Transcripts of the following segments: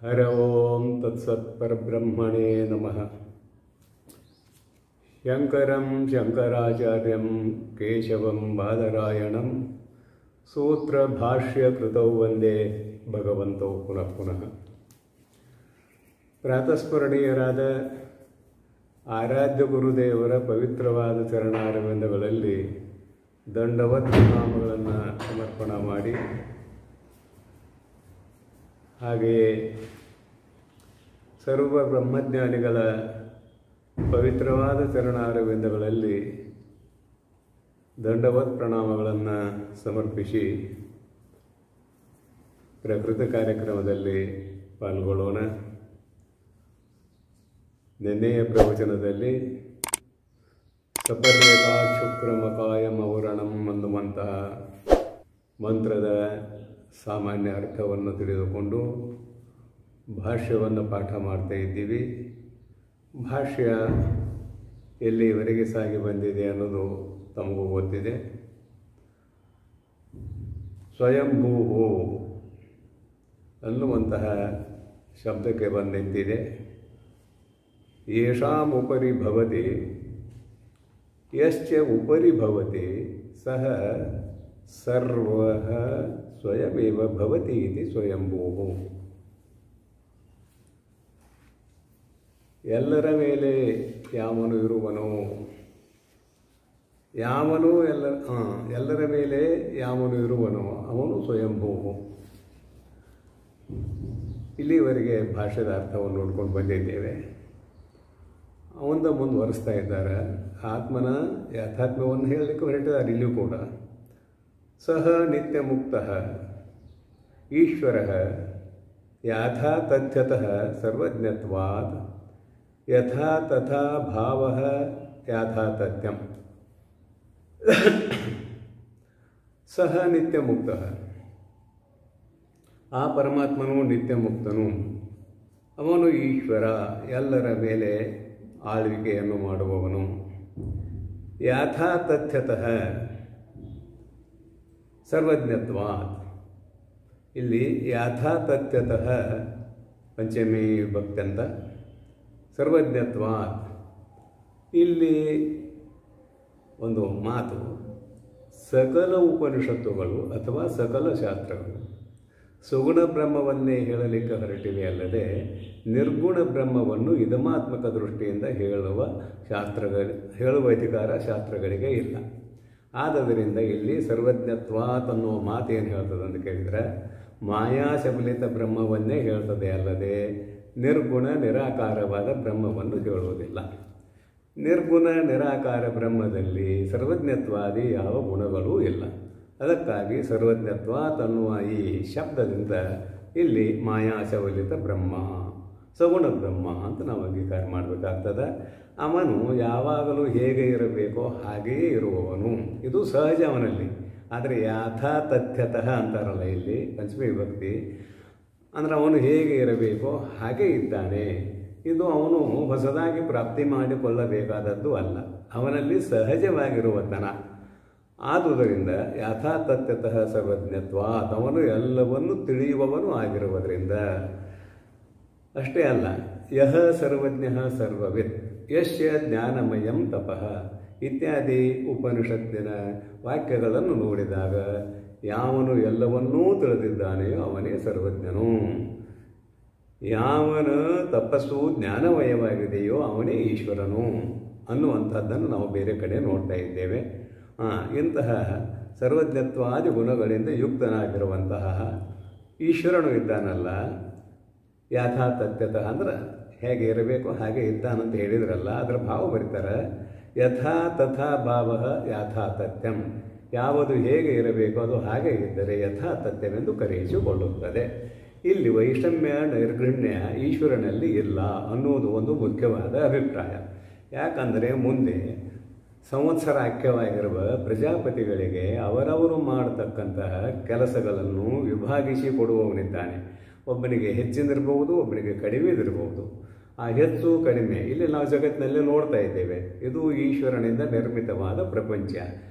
ಹರ ಓಂ ತತ್ಸತ್ಪರಬ್ರಹ್ಮಣೇ ನಮಃ. ಶಂಕರಂ ಶಂಕರಾಚಾರ್ಯಂ ಕೇಶವಂ ಬಾದರಾಯಣಂ ಸೂತ್ರಭಾಷ್ಯಕೃತೌ ವಂದೇ ಭಗವಂತೌ ಪುನಃ ಪುನಃ. ಪ್ರಾತಸ್ಮರಣೀಯರಾದ ಆರಾಧ್ಯ ಗುರುದೇವರ ಪವಿತ್ರವಾದ ಚರಣಾರವಿಂದಗಳಲ್ಲಿ ದಂಡವತ್ ನಾಮಗಳನ್ನು ಸಮರ್ಪಣೆ ಮಾಡಿ, ಹಾಗೆಯೇ ಸರ್ವ ಬ್ರಹ್ಮಜ್ಞಾನಿಗಳ ಪವಿತ್ರವಾದ ಚರಣಾರವಿಂದಗಳಲ್ಲಿ ದಂಡವತ್ ಪ್ರಣಾಮಗಳನ್ನು ಸಮರ್ಪಿಸಿ ಪ್ರಕೃತಿ ಕಾರ್ಯಕ್ರಮದಲ್ಲಿ ಪಾಲ್ಗೊಳ್ಳೋಣ. ನಿನ್ನೆಯ ಪ್ರವಚನದಲ್ಲಿ ಸಪರ್ಯತಾ ಶುಕ್ರಮಕಾಯಮೌರಣಂ ಅನ್ನುವಂತಹ ಮಂತ್ರದ ಸಾಮಾನ್ಯ ಅರ್ಥವನ್ನು ತಿಳಿದುಕೊಂಡು ಭಾಷ್ಯವನ್ನು ಪಾಠ ಮಾಡ್ತಾ ಇದ್ದೀವಿ. ಭಾಷ್ಯ ಎಲ್ಲಿವರೆಗೆ ಸಾಗಿ ಬಂದಿದೆ ಅನ್ನೋದು ತಮಗೂ ಗೊತ್ತಿದೆ. ಸ್ವಯಂಭೂ ಅನ್ನುವಂತಹ ಶಬ್ದಕ್ಕೆ ಬಂದು ನಿಂತಿದೆ. ಯೇಷಾಂ ಉಪರಿ ಭವತಿ ಯಶ್ಚ ಉಪರಿ ಭವತಿ ಸಹ ಸರ್ವಃ ಸ್ವಯಮೇವ ಭವತಿ ಇತಿ ಸ್ವಯಂಭೂ. ಎಲ್ಲರ ಮೇಲೆ ಯಾವನು ಇರುವನೋ, ಎಲ್ಲರ ಮೇಲೆ ಯಾವನು ಇರುವನೋ ಅವನು ಸ್ವಯಂಭೂ. ಇಲ್ಲಿವರೆಗೆ ಭಾಷೆದ ಅರ್ಥವನ್ನು ನೋಡ್ಕೊಂಡು ಬಂದಿದ್ದೇವೆ. ಅವಂದ ಮುಂದುವರಿಸ್ತಾ ಇದ್ದಾರೆ. ಆತ್ಮನ ಯಾಥಾತ್ಮ್ಯವನ್ನು ಹೇಳಲಿಕ್ಕೆ ಹೊರಟಿದ್ದಾರೆ. ಇಲ್ಲಿಯೂ ಕೂಡ ಸಹ ನಿತ್ಯ ಮುಕ್ತ ಈಶ್ವರ ಯಥಾ ತಥ್ಯತಃ ಸರ್ವಜ್ಞತ್ವಾತ್ ಯಥಾ ತಥಾ ಭಾವ ಯಥಾ ತಥ್ಯಂ. ಸಹ ನಿತ್ಯ ಮುಕ್ತ, ಆ ಪರಮಾತ್ಮನು ನಿತ್ಯ ಮುಕ್ತನು. ಅವನು ಈಶ್ವರ, ಎಲ್ಲರ ಮೇಲೆ ಆಳ್ವಿಕೆಯನ್ನು ಮಾಡುವವನು. ಯಥಾ ತಥ್ಯತಃ ಸರ್ವಜ್ಞತ್ವಾತ್. ಇಲ್ಲಿ ಯಥಾ ತಥ್ಯತಃ ಪಂಚಮಿ ವಿಭಕ್ತಿ ಅಂತ. ಸರ್ವಜ್ಞತ್ವಾತ್ ಇಲ್ಲಿ ಒಂದು ಮಾತು, ಸಕಲ ಉಪನಿಷತ್ತುಗಳು ಅಥವಾ ಸಕಲ ಶಾಸ್ತ್ರಗಳು ಸುಗುಣ ಬ್ರಹ್ಮವನ್ನೇ ಹೇಳಲಿಕ್ಕೆ ಹೊರಟಿವೆ ಅಲ್ಲದೆ ನಿರ್ಗುಣ ಬ್ರಹ್ಮವನ್ನು ಇದಮಾತ್ಮಕ ದೃಷ್ಟಿಯಿಂದ ಹೇಳುವ ಅಧಿಕಾರ ಶಾಸ್ತ್ರಗಳಿಗೆ ಇಲ್ಲ. ಆದ್ದರಿಂದ ಇಲ್ಲಿ ಸರ್ವಜ್ಞತ್ವಾತ್ ಅನ್ನುವ ಮಾತೇನು ಹೇಳ್ತದೆ ಅಂತ ಕೇಳಿದರೆ ಮಾಯಾಶಬಲಿತ ಬ್ರಹ್ಮವನ್ನೇ ಹೇಳ್ತದೆ ಅಲ್ಲದೆ ನಿರ್ಗುಣ ನಿರಾಕಾರವಾದ ಬ್ರಹ್ಮವನ್ನು ಹೇಳುವುದಿಲ್ಲ. ನಿರ್ಗುಣ ನಿರಾಕಾರ ಬ್ರಹ್ಮದಲ್ಲಿ ಸರ್ವಜ್ಞತ್ವಾದಿ ಯಾವ ಗುಣಗಳೂ ಇಲ್ಲ. ಅದಕ್ಕಾಗಿ ಸರ್ವಜ್ಞತ್ವಾತ್ ಅನ್ನುವ ಈ ಶಬ್ದದಿಂದ ಇಲ್ಲಿ ಮಾಯಾಶಬಲಿತ ಬ್ರಹ್ಮ, ಸಗುಣ ಬ್ರಹ್ಮ ಅಂತ ನಾವು ಅಂಗೀಕಾರ ಮಾಡಬೇಕಾಗ್ತದೆ. ಅವನು ಯಾವಾಗಲೂ ಹೇಗೆ ಇರಬೇಕೋ ಹಾಗೆಯೇ ಇರುವವನು. ಇದು ಸಹಜ ಅವನಲ್ಲಿ. ಆದರೆ ಯಥಾ ತಥ್ಯತಃ ಅಂತಾರಲ್ಲ ಇಲ್ಲಿ ಪಂಚಮಿ ವಿಭಕ್ತಿ, ಅಂದರೆ ಅವನು ಹೇಗೆ ಇರಬೇಕೋ ಹಾಗೆ ಇದ್ದಾನೆ. ಇದು ಅವನು ಹೊಸದಾಗಿ ಪ್ರಾಪ್ತಿ ಮಾಡಿಕೊಳ್ಳಬೇಕಾದದ್ದು ಅಲ್ಲ, ಅವನಲ್ಲಿ ಸಹಜವಾಗಿರುವತನ. ಆದುದರಿಂದ ಯಥಾ ತಥ್ಯತಃ ಸರ್ವಜ್ಞತ್ವಾತ್ ಅವನು ಎಲ್ಲವನ್ನೂ ತಿಳಿಯುವವನು ಆಗಿರುವುದರಿಂದ. ಅಷ್ಟೇ ಅಲ್ಲ, ಯಹ ಸರ್ವಜ್ಞ ಸರ್ವವಿತ್ ಯಶ್ಯ ಜ್ಞಾನಮಯಂ ತಪಃ ಇತ್ಯಾದಿ ಉಪನಿಷತ್ತಿನ ವಾಕ್ಯಗಳನ್ನು ನೋಡಿದಾಗ ಯಾವನು ಎಲ್ಲವನ್ನೂ ತಿಳಿದಿದ್ದಾನೆಯೋ ಅವನೇ ಸರ್ವಜ್ಞನು. ಯಾವನ ತಪಸ್ಸು ಜ್ಞಾನಮಯವಾಗಿದೆಯೋ ಅವನೇ ಈಶ್ವರನು ಅನ್ನುವಂಥದ್ದನ್ನು ನಾವು ಬೇರೆ ಕಡೆ ನೋಡ್ತಾ ಇದ್ದೇವೆ. ಇಂತಹ ಸರ್ವಜ್ಞತ್ವಾದಿ ಗುಣಗಳಿಂದ ಯುಕ್ತನಾಗಿರುವಂತಹ ಈಶ್ವರನು ಇದ್ದಾನಲ್ಲ, ಯಥಾ ತಥ್ಯತಃ ಅಂದ್ರೆ ಹೇಗೆ ಇರಬೇಕು ಹಾಗೆ ಇದ್ದಾನಂತ ಹೇಳಿದ್ರಲ್ಲ, ಅದರ ಭಾವ ಬರೀತಾರೆ. ಯಥಾ ತಥಾ ಭಾವ ಯಥಾ ತಥ್ಯಂ. ಯಾವುದು ಹೇಗೆ ಇರಬೇಕು ಅದು ಹಾಗೆ ಇದ್ದರೆ ಯಥಾ ತಥ್ಯವೆಂದು ಕರೆಯಿಸಿಕೊಳ್ಳುತ್ತದೆ. ಇಲ್ಲಿ ವೈಷಮ್ಯ ನೈರ್ಗುಣ್ಯ ಈಶ್ವರನಲ್ಲಿ ಇಲ್ಲ ಅನ್ನುವುದು ಒಂದು ಮುಖ್ಯವಾದ ಅಭಿಪ್ರಾಯ. ಯಾಕಂದರೆ ಮುಂದೆ ಸಂವತ್ಸರಾಖ್ಯವಾಗಿರುವ ಪ್ರಜಾಪತಿಗಳಿಗೆ ಅವರವರು ಮಾಡತಕ್ಕಂತಹ ಕೆಲಸಗಳನ್ನು ವಿಭಾಗಿಸಿ ಕೊಡುವವನಿದ್ದಾನೆ. ಒಬ್ಬನಿಗೆ ಹೆಚ್ಚಿನದಿರಬಹುದು, ಒಬ್ಬನಿಗೆ ಕಡಿಮೆದಿರಬಹುದು. ಆ ಹೆಚ್ಚು ಕಡಿಮೆ ಇಲ್ಲಿ ನಾವು ಜಗತ್ತಿನಲ್ಲೇ ನೋಡ್ತಾ ಇದ್ದೇವೆ. ಇದು ಈಶ್ವರನಿಂದ ನಿರ್ಮಿತವಾದ ಪ್ರಪಂಚ.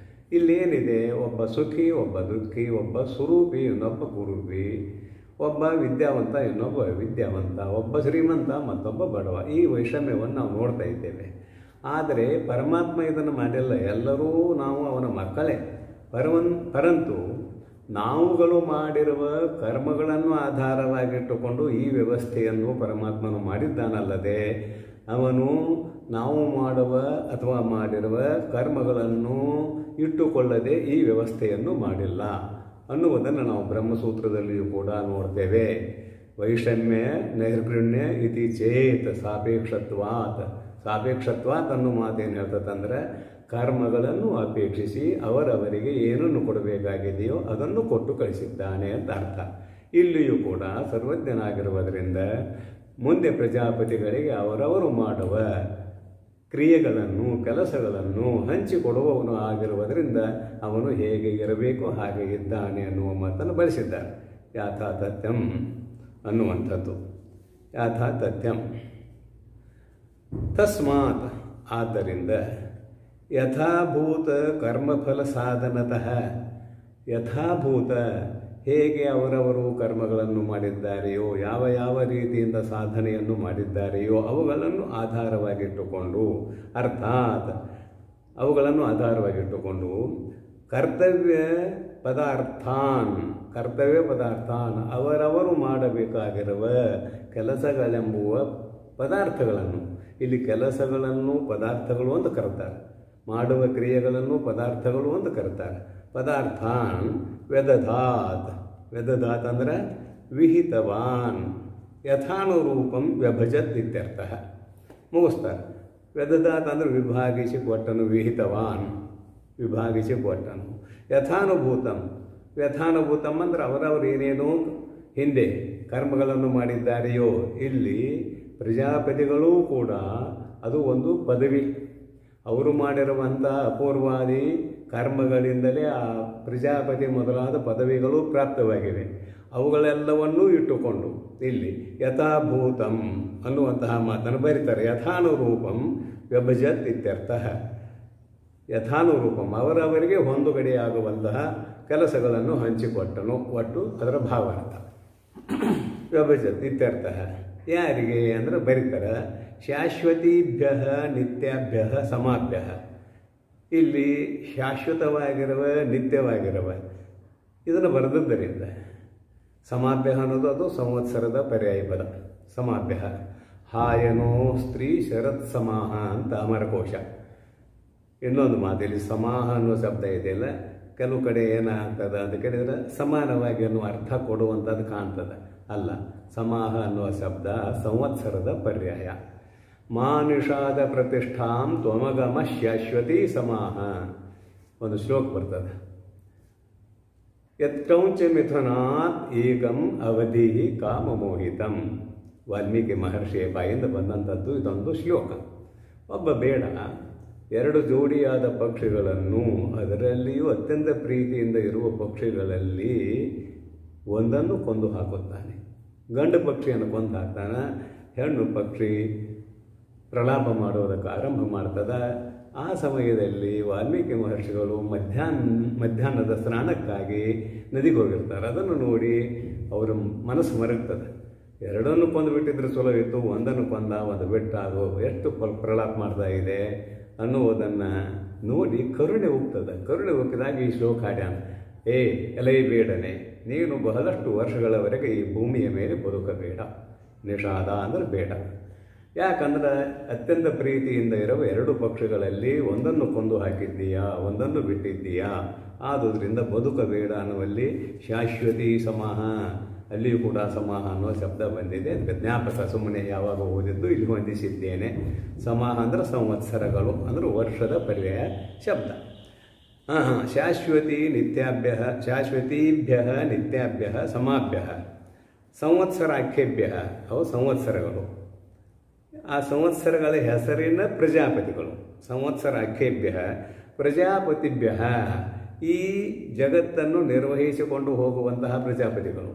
ಇಲ್ಲೇನಿದೆ, ಒಬ್ಬ ಸುಖಿ, ಒಬ್ಬ ದುಃಖಿ, ಒಬ್ಬ ಸ್ವರೂಪಿ, ಇನ್ನೊಬ್ಬ ಕುರೂಪಿ, ಒಬ್ಬ ವಿದ್ಯಾವಂತ ಇನ್ನೊಬ್ಬ ವಿದ್ಯಾವಂತ, ಒಬ್ಬ ಶ್ರೀಮಂತ ಮತ್ತೊಬ್ಬ ಬಡವ, ಈ ವೈಷಮ್ಯವನ್ನು ನಾವು ನೋಡ್ತಾ ಇದ್ದೇವೆ. ಆದರೆ ಪರಮಾತ್ಮ ಇದನ್ನು ಮಾಡಿಲ್ಲ, ಎಲ್ಲರೂ ನಾವು ಅವನ ಮಕ್ಕಳೇ. ಪರಂತು ನಾವುಗಳು ಮಾಡಿರುವ ಕರ್ಮಗಳನ್ನು ಆಧಾರವಾಗಿಟ್ಟುಕೊಂಡು ಈ ವ್ಯವಸ್ಥೆಯನ್ನು ಪರಮಾತ್ಮನು ಮಾಡಿದ್ದಾನಲ್ಲದೆ ಅವನು ನಾವು ಮಾಡುವ ಅಥವಾ ಮಾಡಿರುವ ಕರ್ಮಗಳನ್ನು ಇಟ್ಟುಕೊಳ್ಳದೆ ಈ ವ್ಯವಸ್ಥೆಯನ್ನು ಮಾಡಿಲ್ಲ ಅನ್ನುವುದನ್ನು ನಾವು ಬ್ರಹ್ಮಸೂತ್ರದಲ್ಲಿಯೂ ಕೂಡ ನೋಡ್ತೇವೆ. ವೈಷಮ್ಯ ನೈರ್ಗುಣ್ಯ ಇತಿ ಚೇತ್ ಸಾಪೇಕ್ಷತ್ವಾತ್ ಅನ್ನೋ ಮಾತೇನು ಹೇಳ್ತದಂದ್ರೆ ಕರ್ಮಗಳನ್ನು ಅಪೇಕ್ಷಿಸಿ ಅವರವರಿಗೆ ಏನನ್ನು ಕೊಡಬೇಕಾಗಿದೆಯೋ ಅದನ್ನು ಕೊಟ್ಟು ಕಳಿಸಿದ್ದಾನೆ ಅಂತ ಅರ್ಥ. ಇಲ್ಲಿಯೂ ಕೂಡ ಸರ್ವಜ್ಞನಾಗಿರುವುದರಿಂದ ಮುಂದೆ ಪ್ರಜಾಪತಿಗಳಿಗೆ ಅವರವರು ಮಾಡುವ ಕ್ರಿಯೆಗಳನ್ನು ಕೆಲಸಗಳನ್ನು ಹಂಚಿಕೊಡುವವನು ಆಗಿರುವುದರಿಂದ ಅವನು ಹೇಗೆ ಇರಬೇಕು ಹಾಗೆ ಇದ್ದಾನೆ ಅನ್ನುವ ಮಾತನ್ನು ಬಳಸಿದ್ದಾರೆ. ಯಾಥಾತಥ್ಯಂ ಅನ್ನುವಂಥದ್ದು. ಯಾಥಾತಥ್ಯಂ ತಸ್ಮಾತ್ ಆದ್ದರಿಂದ ಯಥಾಭೂತ ಕರ್ಮಫಲ ಸಾಧನತಃ ಯಥಾಭೂತ ಹೇಗೆ ಅವರವರು ಕರ್ಮಗಳನ್ನು ಮಾಡಿದ್ದಾರೆಯೋ ಯಾವ ಯಾವ ರೀತಿಯಿಂದ ಸಾಧನೆಯನ್ನು ಮಾಡಿದ್ದಾರೆಯೋ ಅವುಗಳನ್ನು ಆಧಾರವಾಗಿಟ್ಟುಕೊಂಡು ಅರ್ಥಾತ್ ಅವುಗಳನ್ನು ಆಧಾರವಾಗಿಟ್ಟುಕೊಂಡು ಕರ್ತವ್ಯ ಪದಾರ್ಥಾನ್ ಅವರವರು ಮಾಡಬೇಕಾಗಿರುವ ಕೆಲಸಗಳೆಂಬುವ ಪದಾರ್ಥಗಳನ್ನು, ಇಲ್ಲಿ ಕೆಲಸಗಳನ್ನು ಪದಾರ್ಥಗಳು ಅಂತ ಕರೀತಾರೆ, ಮಾಡುವ ಕ್ರಿಯೆಗಳನ್ನು ಪದಾರ್ಥಗಳು ಅಂತ ಕರೀತಾರೆ. ಪದಾರ್ಥಾನ್ ವ್ಯದಧಾತ್ ಅಂದರೆ ವಿಹಿತವಾನ್ ಯಥಾನುರೂಪಂ ವ್ಯಭಜತ್ ಇತ್ಯರ್ಥ. ಮುಗಿಸ್ತಾರೆ. ವ್ಯದಧಾತ್ ಅಂದರೆ ವಿಭಾಗಿಸಿ ಕೊಟ್ಟನು, ವಿಹಿತವಾನ್ ವಿಭಾಗಿಸಿ ಕೊಟ್ಟನು. ಯಥಾನುಭೂತಂ ಅಂದರೆ ಅವರವರು ಏನೇನೋ ಹಿಂದೆ ಕರ್ಮಗಳನ್ನು ಮಾಡಿದ್ದಾರೆಯೋ, ಇಲ್ಲಿ ಪ್ರಜಾಪತಿಗಳೂ ಕೂಡ ಅದು ಒಂದು ಪದವಿ. ಅವರು ಮಾಡಿರುವಂಥ ಅಪೂರ್ವಾದಿ ಕರ್ಮಗಳಿಂದಲೇ ಆ ಪ್ರಜಾಪತಿ ಮೊದಲಾದ ಪದವಿಗಳು ಪ್ರಾಪ್ತವಾಗಿವೆ. ಅವುಗಳೆಲ್ಲವನ್ನೂ ಇಟ್ಟುಕೊಂಡು ಇಲ್ಲಿ ಯಥಾಭೂತಂ ಅನ್ನುವಂತಹ ಮಾತನ್ನು ಬರೀತಾರೆ. ಯಥಾನುರೂಪಂ ವ್ಯಭಜತ್ ಇತ್ಯರ್ಥ. ಯಥಾನುರೂಪಂ ಅವರವರಿಗೆ ಹೊಂದುಗಡೆಯಾಗುವಂತಹ ಕೆಲಸಗಳನ್ನು ಹಂಚಿಕೊಟ್ಟನು, ಒಟ್ಟು ಅದರ ಭಾವಾರ್ಥ. ವ್ಯಭಜತ್ ಇತ್ಯರ್ಥ. ಯಾರಿಗೆ ಅಂದರೆ ಬರೀತಾರೆ ಶಾಶ್ವತೀಭ್ಯ ನಿತ್ಯಾಭ್ಯ ಸಮಾಭ್ಯ. ಇಲ್ಲಿ ಶಾಶ್ವತವಾಗಿರುವ ನಿತ್ಯವಾಗಿರುವ ಇದನ್ನು ಬರೆದದ್ದರಿಂದ ಸಮಾಭ್ಯ ಅನ್ನೋದು ಅದು ಸಂವತ್ಸರದ ಪರ್ಯಾಯ ಪದ. ಸಮಾಭ್ಯ ಹಾಯನೋ ಸ್ತ್ರೀ ಶರತ್ ಸಮಾಹ ಅಂತ ಅಮರಕೋಶ. ಇನ್ನೊಂದು ಮಾತಿಲ್ಲಿ ಸಮಾಹ ಅನ್ನೋ ಶಬ್ದ ಇದೆಯಲ್ಲ, ಕೆಲವು ಕಡೆ ಏನಾಗ್ತದೆ ಅಂತ ಕೇಳಿದರೆ ಸಮಾನವಾಗಿ ಅನ್ನುವ ಅರ್ಥ ಕೊಡುವಂಥದ್ದು ಕಾಣ್ತದೆ. ಅಲ್ಲ, ಸಮಾಹ ಅನ್ನುವ ಶಬ್ದ ಸಂವತ್ಸರದ ಪರ್ಯಾಯ. ಮಾನುಷಾದ ಪ್ರತಿಷ್ಠಾಂ ತ್ವಮಗಮ ಶಾಶ್ವತಿ ಸಮಾಹ ಒಂದು ಶ್ಲೋಕ ಬರ್ತದೆ. ಯತ್ಕೌಂಚ ಮಿಥುನಾತ್ ಏಕಂ ಅವಧಿ ಕಾಮಮೋಹಿತಂ. ವಾಲ್ಮೀಕಿ ಮಹರ್ಷಿಯ ಬಾಯಿಂದ ಬಂದಂಥದ್ದು ಇದೊಂದು ಶ್ಲೋಕ. ಒಬ್ಬ ಬೇಡ ಎರಡು ಜೋಡಿಯಾದ ಪಕ್ಷಿಗಳನ್ನು, ಅದರಲ್ಲಿಯೂ ಅತ್ಯಂತ ಪ್ರೀತಿಯಿಂದ ಇರುವ ಪಕ್ಷಿಗಳಲ್ಲಿ ಒಂದನ್ನು ಕೊಂದು ಹಾಕುತ್ತಾನೆ. ಗಂಡು ಪಕ್ಷಿಯನ್ನು ಕೊಂದು ಹಾಕ್ತಾನೆ. ಹೆಣ್ಣು ಪಕ್ಷಿ ಪ್ರಲಾಪ ಮಾಡುವುದಕ್ಕೆ ಆರಂಭ ಮಾಡ್ತದೆ. ಆ ಸಮಯದಲ್ಲಿ ವಾಲ್ಮೀಕಿ ಮಹರ್ಷಿಗಳು ಮಧ್ಯಾಹ್ನದ ಸ್ನಾನಕ್ಕಾಗಿ ನದಿಗೆ ಹೋಗಿರ್ತಾರೆ. ಅದನ್ನು ನೋಡಿ ಅವರ ಮನಸ್ಸು ಮರಗ್ತದೆ. ಎರಡನ್ನು ಕೊಂದು ಬಿಟ್ಟಿದ್ರೆ ಚಲೋ ಇತ್ತು, ಒಂದನ್ನು ಕೊಂದ ಒಂದು ಬಿಟ್ಟ, ಅದು ಎಷ್ಟು ಪ್ರಲಾಪ ಮಾಡ್ತಾ ಇದೆ ಅನ್ನುವುದನ್ನು ನೋಡಿ ಕರುಣೆ ಹೋಗ್ತದೆ. ಕರುಣೆ ಹೋಗಿದಾಗ ಈ ಶ್ಲೋಕ ಹಾಡ್ಯಾನ. ಎಲೈ ಬೇಡನೆ, ನೀನು ಬಹಳಷ್ಟು ವರ್ಷಗಳವರೆಗೆ ಈ ಭೂಮಿಯ ಮೇಲೆ ಬದುಕಬೇಡ. ನಿಷಾದ ಅಂದರೆ ಬೇಡ. ಯಾಕಂದ್ರೆ ಅತ್ಯಂತ ಪ್ರೀತಿಯಿಂದ ಇರುವ ಎರಡು ಪಕ್ಷಿಗಳಲ್ಲಿ ಒಂದನ್ನು ಕೊಂದು ಹಾಕಿದ್ದೀಯಾ, ಒಂದನ್ನು ಬಿಟ್ಟಿದ್ದೀಯಾ, ಆದುದರಿಂದ ಬದುಕಬೇಡ ಅನ್ನುವಲ್ಲಿ ಶಾಶ್ವತಿ ಸಮಾಹ, ಅಲ್ಲಿಯೂ ಕೂಡ ಸಮಾಹ ಅನ್ನುವ ಶಬ್ದ ಬಂದಿದೆ. ಅದಕ್ಕೆ ಜ್ಞಾಪಕ ಸುಮ್ಮನೆ ಯಾವಾಗ ಓದಿದ್ದು ಇಲ್ಲಿ ಹೊಂದಿಸಿದ್ದೇನೆ. ಸಮಾಹ ಅಂದರೆ ಸಂವತ್ಸರಗಳು ಅಂದರೆ ವರ್ಷದ ಪರ್ಯಾಯ ಶಬ್ದ. ಶಾಶ್ವತೀಭ್ಯ ನಿತ್ಯಾಭ್ಯ ಸಮಾಭ್ಯ ಸಂವತ್ಸರಾಖ್ಯೇಭ್ಯ, ಅವು ಸಂವತ್ಸರಗಳು. ಆ ಸಂವತ್ಸರಗಳ ಹೆಸರಿನ ಪ್ರಜಾಪತಿಗಳು. ಸಂವತ್ಸರಾಖ್ಯೇಭ್ಯ ಪ್ರಜಾಪತಿಭ್ಯ, ಈ ಜಗತ್ತನ್ನು ನಿರ್ವಹಿಸಿಕೊಂಡು ಹೋಗುವಂತಹ ಪ್ರಜಾಪತಿಗಳು.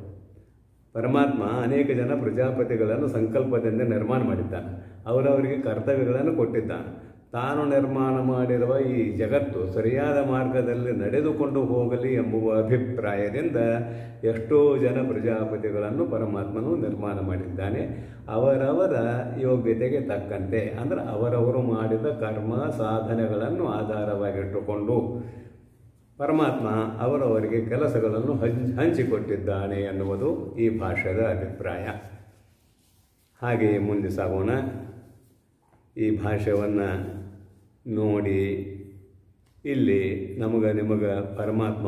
ಪರಮಾತ್ಮ ಅನೇಕ ಜನ ಪ್ರಜಾಪತಿಗಳನ್ನು ಸಂಕಲ್ಪದಿಂದ ನಿರ್ಮಾಣ ಮಾಡಿದ್ದಾನೆ. ಅವರವರಿಗೆ ಕರ್ತವ್ಯಗಳನ್ನು ಕೊಟ್ಟಿದ್ದಾನೆ. ತಾನು ನಿರ್ಮಾಣ ಮಾಡಿರುವ ಈ ಜಗತ್ತು ಸರಿಯಾದ ಮಾರ್ಗದಲ್ಲಿ ನಡೆದುಕೊಂಡು ಹೋಗಲಿ ಎಂಬುವ ಅಭಿಪ್ರಾಯದಿಂದ ಎಷ್ಟೋ ಜನ ಪ್ರಜಾಪತಿಗಳನ್ನು ಪರಮಾತ್ಮನು ನಿರ್ಮಾಣ ಮಾಡಿದ್ದಾನೆ. ಅವರವರ ಯೋಗ್ಯತೆಗೆ ತಕ್ಕಂತೆ, ಅಂದರೆ ಅವರವರು ಮಾಡಿದ ಕರ್ಮ ಸಾಧನೆಗಳನ್ನು ಆಧಾರವಾಗಿಟ್ಟುಕೊಂಡು ಪರಮಾತ್ಮ ಅವರವರಿಗೆ ಕೆಲಸಗಳನ್ನು ಹಂಚಿಕೊಟ್ಟಿದ್ದಾನೆ ಎನ್ನುವುದು ಈ ಭಾಷ್ಯದ ಅಭಿಪ್ರಾಯ. ಹಾಗೆಯೇ ಮುಂದೆ ಸಾಗೋಣ. ಈ ಭಾಷ್ಯವನ್ನು ನೋಡಿ ಇಲ್ಲಿ ನಿಮಗೆ ಪರಮಾತ್ಮ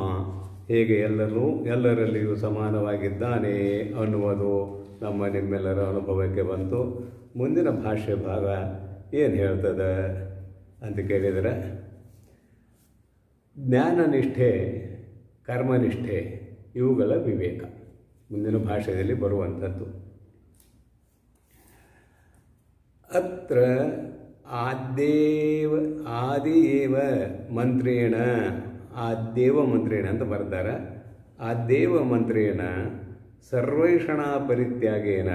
ಹೇಗೆ ಎಲ್ಲರಲ್ಲಿಯೂ ಸಮಾನವಾಗಿದ್ದಾನೆ ಅನ್ನುವುದು ನಿಮ್ಮೆಲ್ಲರ ಅನುಭವಕ್ಕೆ ಬಂತು. ಮುಂದಿನ ಭಾಷ್ಯ ಭಾಗ ಏನು ಹೇಳ್ತದೆ ಅಂತ ಕೇಳಿದರೆ, ಜ್ಞಾನನಿಷ್ಠೆ ಕರ್ಮನಿಷ್ಠೆ ಇವುಗಳ ವಿವೇಕ ಮುಂದಿನ ಭಾಷೆಯಲ್ಲಿ ಬರುವಂಥದ್ದು. ಅತ್ರ ಆದಿಯೇವ ಮಂತ್ರೇಣ, ಆದ್ಯೇವ ಮಂತ್ರೇಣ ಅಂತ ಬರ್ತಾರೆ. ಆದ್ಯೇವ ಮಂತ್ರೇಣ ಸರ್ವೈಷಣಾ ಪರಿತ್ಯಾಗೇನ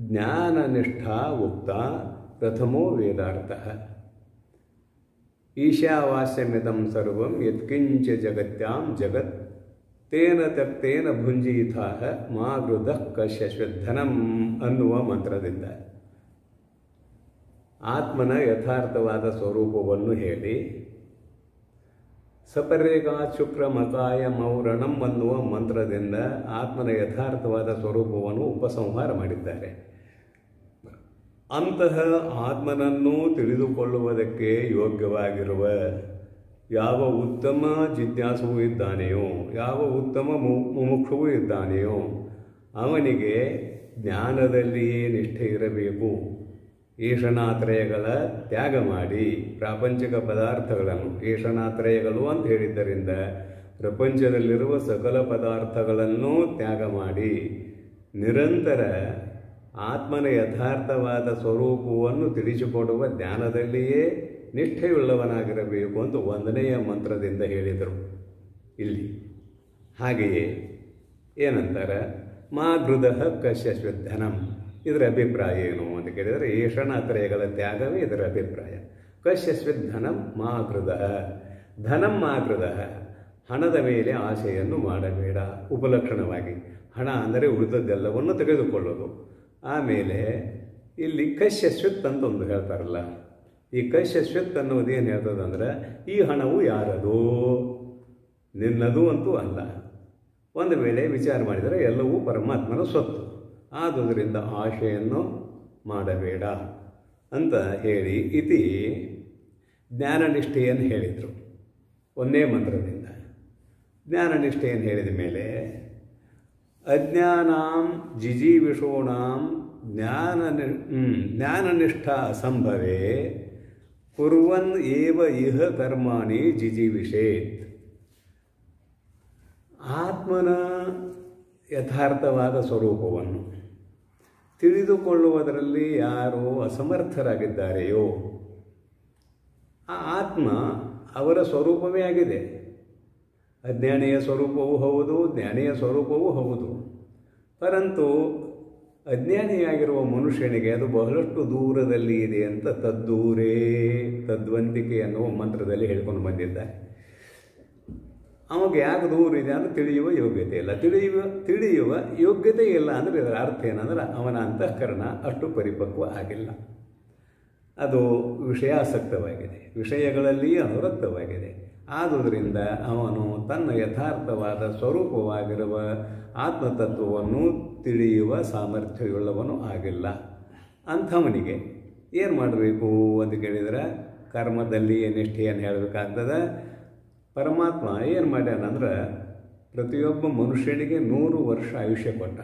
ಜ್ಞಾನನಿಷ್ಠಾ ಉಕ್ತ ಪ್ರಥಮೋ ವೇದಾರ್ಥಃ. ಈಶಾವಾಸ್ಯಮಿದಂ ಸರ್ವಂ ಯತ್ಕಿಂಚ ಜಗತ್ಯಾಂ ಜಗತ್ ತೇನ ತಕ್ತೇನ ಭುಂಜೀತಾಃ ಮಾ ಗೃಧಃ ಕಶ್ಯಶ್ವಧನಂ ಅನ್ನುವ ಮಂತ್ರದಿಂದ ಆತ್ಮನ ಯಥಾರ್ಥವಾದ ಸ್ವರೂಪವನ್ನು ಹೇಳಿ, ಸಪರೇಗಾ ಶುಕ್ರ ಮಕಾಯ ಮೌರಣಂ ಅನ್ನುವ ಮಂತ್ರದಿಂದ ಆತ್ಮನ ಯಥಾರ್ಥವಾದ ಸ್ವರೂಪವನ್ನು ಉಪಸಂಹಾರ ಮಾಡಿದ್ದಾರೆ. ಅಂತಹ ಆತ್ಮನನ್ನು ತಿಳಿದುಕೊಳ್ಳುವುದಕ್ಕೆ ಯೋಗ್ಯವಾಗಿರುವ ಯಾವ ಉತ್ತಮ ಜಿಜ್ಞಾಸುವು ಇದ್ದಾನೆಯೋ, ಯಾವ ಉತ್ತಮ ಮುಮುಕ್ಷುವು ಇದ್ದಾನೆಯೋ ಅವನಿಗೆ ಜ್ಞಾನದಲ್ಲಿಯೇ ನಿಷ್ಠೆ ಇರಬೇಕು. ಈಶನಾತ್ರಯಗಳ ತ್ಯಾಗ ಮಾಡಿ ಪ್ರಾಪಂಚಿಕ ಪದಾರ್ಥಗಳನ್ನು, ಈಶನಾತ್ರಯಗಳು ಅಂತ ಹೇಳಿದ್ದರಿಂದ ಪ್ರಪಂಚದಲ್ಲಿರುವ ಸಕಲ ಪದಾರ್ಥಗಳನ್ನು ತ್ಯಾಗ ಮಾಡಿ ನಿರಂತರ ಆತ್ಮನ ಯಥಾರ್ಥವಾದ ಸ್ವರೂಪವನ್ನು ತಿಳಿಸಿಕೊಡುವ ಜ್ಞಾನದಲ್ಲಿಯೇ ನಿಷ್ಠೆಯುಳ್ಳವನಾಗಿರಬೇಕು ಅಂತ 1ನೆಯ ಮಂತ್ರದಿಂದ ಹೇಳಿದರು ಇಲ್ಲಿ. ಹಾಗೆಯೇ ಏನಂತಾರೆ, ಮಾ ಗೃಧಃ ಕಶ್ಯಶ್ವಧನಂ, ಇದರ ಅಭಿಪ್ರಾಯ ಏನು ಅಂತ ಕೇಳಿದರೆ, ಏಷಣಾತ್ರಯಗಳ ತ್ಯಾಗವೇ ಇದರ ಅಭಿಪ್ರಾಯ. ಕಶ್ಯಶ್ವಧನಂ ಮಾ ಗೃಧಃ, ಧನಂ ಮಾ ಗೃಧಃ, ಹಣದ ಮೇಲೆ ಆಸೆಯನ್ನು ಮಾಡಬೇಡ. ಉಪಲಕ್ಷಣವಾಗಿ ಹಣ ಅಂದರೆ ಉಳಿದದ್ದೆಲ್ಲವನ್ನು ತೆಗೆದುಕೊಳ್ಳೋದು. ಆಮೇಲೆ ಇಲ್ಲಿ ಕಶ್ಯಶ್ವತ್ ಅಂತ ಒಂದು ಹೇಳ್ತಾರಲ್ಲ, ಈ ಕಶ್ಯಶ್ವತ್ ಅನ್ನೋದು ಏನು ಹೇಳ್ತದಂದ್ರೆ, ಈ ಹಣವು ಯಾರದು, ನಿನ್ನದು ಅಂತೂ ಅಲ್ಲ. ಒಂದು ವೇಳೆ ವಿಚಾರ ಮಾಡಿದರೆ ಎಲ್ಲವೂ ಪರಮಾತ್ಮನ ಸ್ವತ್ತು. ಆದುದರಿಂದ ಆಶೆಯನ್ನು ಮಾಡಬೇಡ ಅಂತ ಹೇಳಿ ಇತಿ ಜ್ಞಾನನಿಷ್ಠೆಯನ್ನು ಹೇಳಿದರು 1ನೇ ಮಂತ್ರದಿಂದ. ಜ್ಞಾನನಿಷ್ಠೆಯನ್ನು ಹೇಳಿದ ಮೇಲೆ ಅಜ್ಞಾನಾಂ ಜಿಜೀವಿಷೂಣಾಂ ಜ್ಞಾನನಿಷ್ಠಾ ಅಸಂಭವೇ ಕುರ್ವನ್ ಏವ ಇಹ ಕರ್ಮಾಣಿ ಜಿಜೀವಿಷೇತ್. ಆತ್ಮನ ಯಥಾರ್ಥವಾದ ಸ್ವರೂಪವನ್ನು ತಿಳಿದುಕೊಳ್ಳುವುದರಲ್ಲಿ ಯಾರು ಅಸಮರ್ಥರಾಗಿದ್ದಾರೆಯೋ ಆ ಆತ್ಮ ಅವರ ಸ್ವರೂಪವೇ ಆಗಿದೆ. ಅಜ್ಞಾನಿಯ ಸ್ವರೂಪವೂ ಹೌದು, ಜ್ಞಾನಿಯ ಸ್ವರೂಪವೂ ಹೌದು. ಪರಂತು ಅಜ್ಞಾನಿಯಾಗಿರುವ ಮನುಷ್ಯನಿಗೆ ಅದು ಬಹಳಷ್ಟು ದೂರದಲ್ಲಿ ಇದೆ ಅಂತ ತದ್ದೂರೇ ತದ್ವಂತಿಕೆ ಅನ್ನುವ ಮಂತ್ರದಲ್ಲಿ ಹೇಳ್ಕೊಂಡು ಬಂದಿದ್ದಾರೆ. ಅವಾಗ ಯಾಕೆ ದೂರ ಇದೆ ಅಂದರೆ ತಿಳಿಯುವ ಯೋಗ್ಯತೆ ಇಲ್ಲ. ತಿಳಿಯುವ ಯೋಗ್ಯತೆ ಇಲ್ಲ ಅಂದರೆ ಇದರ ಅರ್ಥ ಏನಂದ್ರೆ ಅವನ ಅಂತಃಕರಣ ಅಷ್ಟು ಪರಿಪಕ್ವ ಆಗಿಲ್ಲ. ಅದು ವಿಷಯಾಸಕ್ತವಾಗಿದೆ, ವಿಷಯಗಳಲ್ಲಿ ಅನುರಕ್ತವಾಗಿದೆ. ಆದುದರಿಂದ ಅವನು ತನ್ನ ಯಥಾರ್ಥವಾದ ಸ್ವರೂಪವಾಗಿರುವ ಆತ್ಮತತ್ವವನ್ನು ತಿಳಿಯುವ ಸಾಮರ್ಥ್ಯವುಳ್ಳವನು ಆಗಿಲ್ಲ. ಅಂಥವನಿಗೆ ಏನು ಮಾಡಬೇಕು ಅಂತ ಕೇಳಿದರೆ, ಕರ್ಮದಲ್ಲಿ ನಿಷ್ಠೆಯನ್ನು ಹೇಳಬೇಕಾಗ್ತದೆ. ಪರಮಾತ್ಮ ಏನು ಮಾಡ್ಯಾನಂದ್ರೆ, ಪ್ರತಿಯೊಬ್ಬ ಮನುಷ್ಯನಿಗೆ 100 ವರ್ಷ ಆಯುಷ್ಯ ಕೊಟ್ಟ.